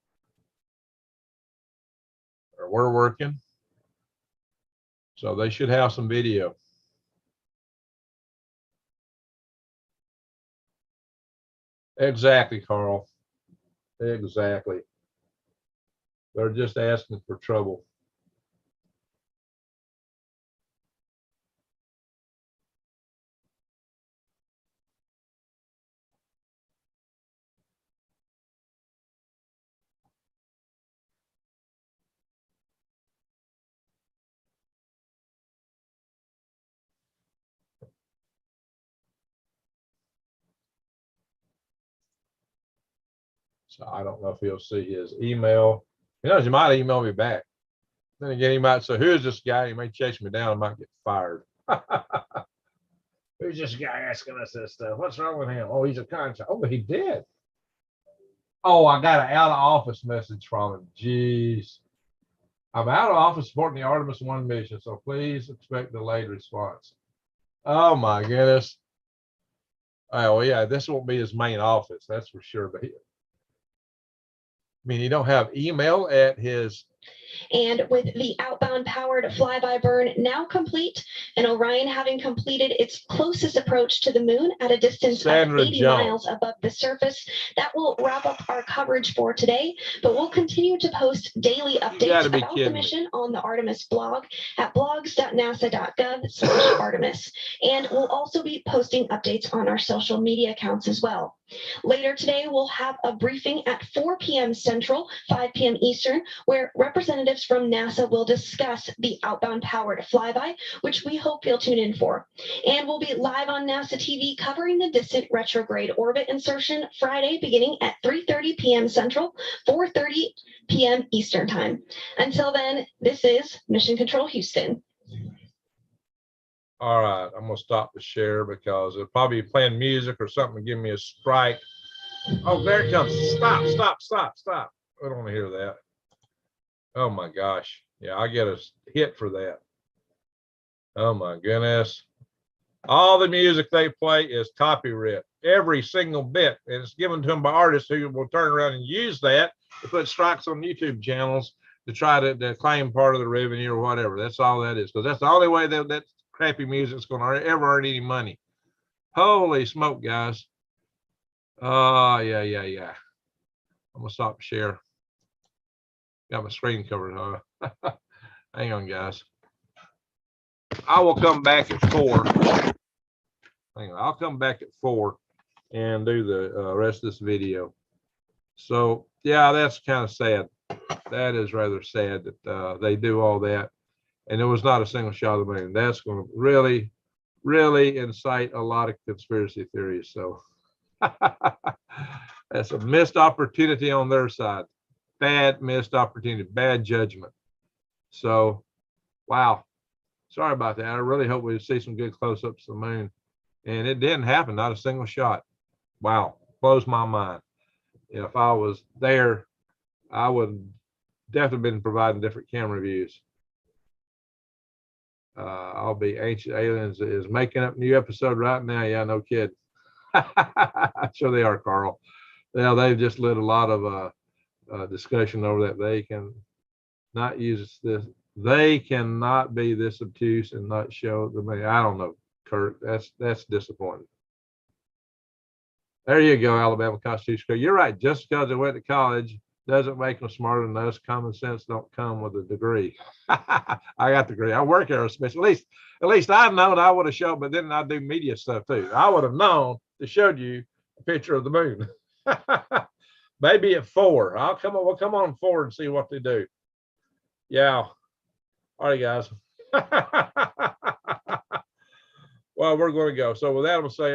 [SPEAKER 1] or were working. So they should have some video. Exactly, Carl. Exactly. They're just asking for trouble. So I don't know if he'll see his email. He knows he might email me back. Then again, he might say, who's this guy? He may chase me down. I might get fired. Who's this guy asking us this stuff? What's wrong with him? Oh, he's a contract. Oh, but he did. Oh, I got an out of office message from him. Jeez. I'm out of office supporting the Artemis I mission, so please expect delayed response. Oh my goodness. Oh yeah, this won't be his main office, that's for sure. But I mean, you don't have email at his.
[SPEAKER 2] And with the outbound powered flyby burn now complete, and Orion having completed its closest approach to the moon at a distance
[SPEAKER 1] Sandra
[SPEAKER 2] of 80
[SPEAKER 1] Jones.
[SPEAKER 2] miles above the surface, that will wrap up our coverage for today. But we'll continue to post daily updates about the mission on the Artemis blog at blogs.nasa.gov/Artemis. And we'll also be posting updates on our social media accounts as well. Later today, we'll have a briefing at 4 p.m. Central, 5 p.m. Eastern, where representatives from NASA will discuss the outbound powered flyby, which we hope you'll tune in for. And we'll be live on NASA TV covering the distant retrograde orbit insertion Friday beginning at 3:30 p.m. Central, 4:30 p.m. Eastern Time. Until then, this is Mission Control Houston.
[SPEAKER 1] All right, I'm gonna stop the share because it'll probably be playing music or something to give me a strike. Oh, there it comes. Stop, stop, stop, stop. I don't want to hear that. Oh my gosh. Yeah, I get a hit for that. Oh my goodness. All the music they play is copyright, every single bit. And it's given to them by artists who will turn around and use that to put strikes on YouTube channels to try to claim part of the revenue or whatever. That's all that is, because that's the only way that crappy music's going to ever earn any money. Holy smoke, guys. Oh, yeah. I'm going to stop share. Got my screen covered, huh? Hang on, guys. I will come back at 4. Hang on. I'll come back at 4 and do the rest of this video. So, yeah, that's kind of sad. That is rather sad that they do all that. And there was not a single shot of the moon. That's going to really, really incite a lot of conspiracy theories. So that's a missed opportunity on their side. Bad missed opportunity, bad judgment. So, wow. Sorry about that. I really hope we see some good close-ups of the moon. And it didn't happen, not a single shot. Wow, blows my mind. If I was there, I would definitely been providing different camera views. I'll be Ancient Aliens is making up a new episode right now. Yeah, no kidding. Sure they are, Carl. Yeah, they've just lit a lot of discussion over that. They can not use this. They cannot be this obtuse and not show the money. I don't know, Kurt. That's disappointing. There you go, Alabama Constitution. You're right. Just because they went to college doesn't make them smarter than us. Common sense don't come with a degree. I got the degree. I work aerospace. At least I know I would have showed, but then I do media stuff too. I would have known to show you a picture of the moon. Maybe at 4. We'll come on 4 and see what they do. Yeah. All right, guys. Well, we're going to go. So with that, I'm going to say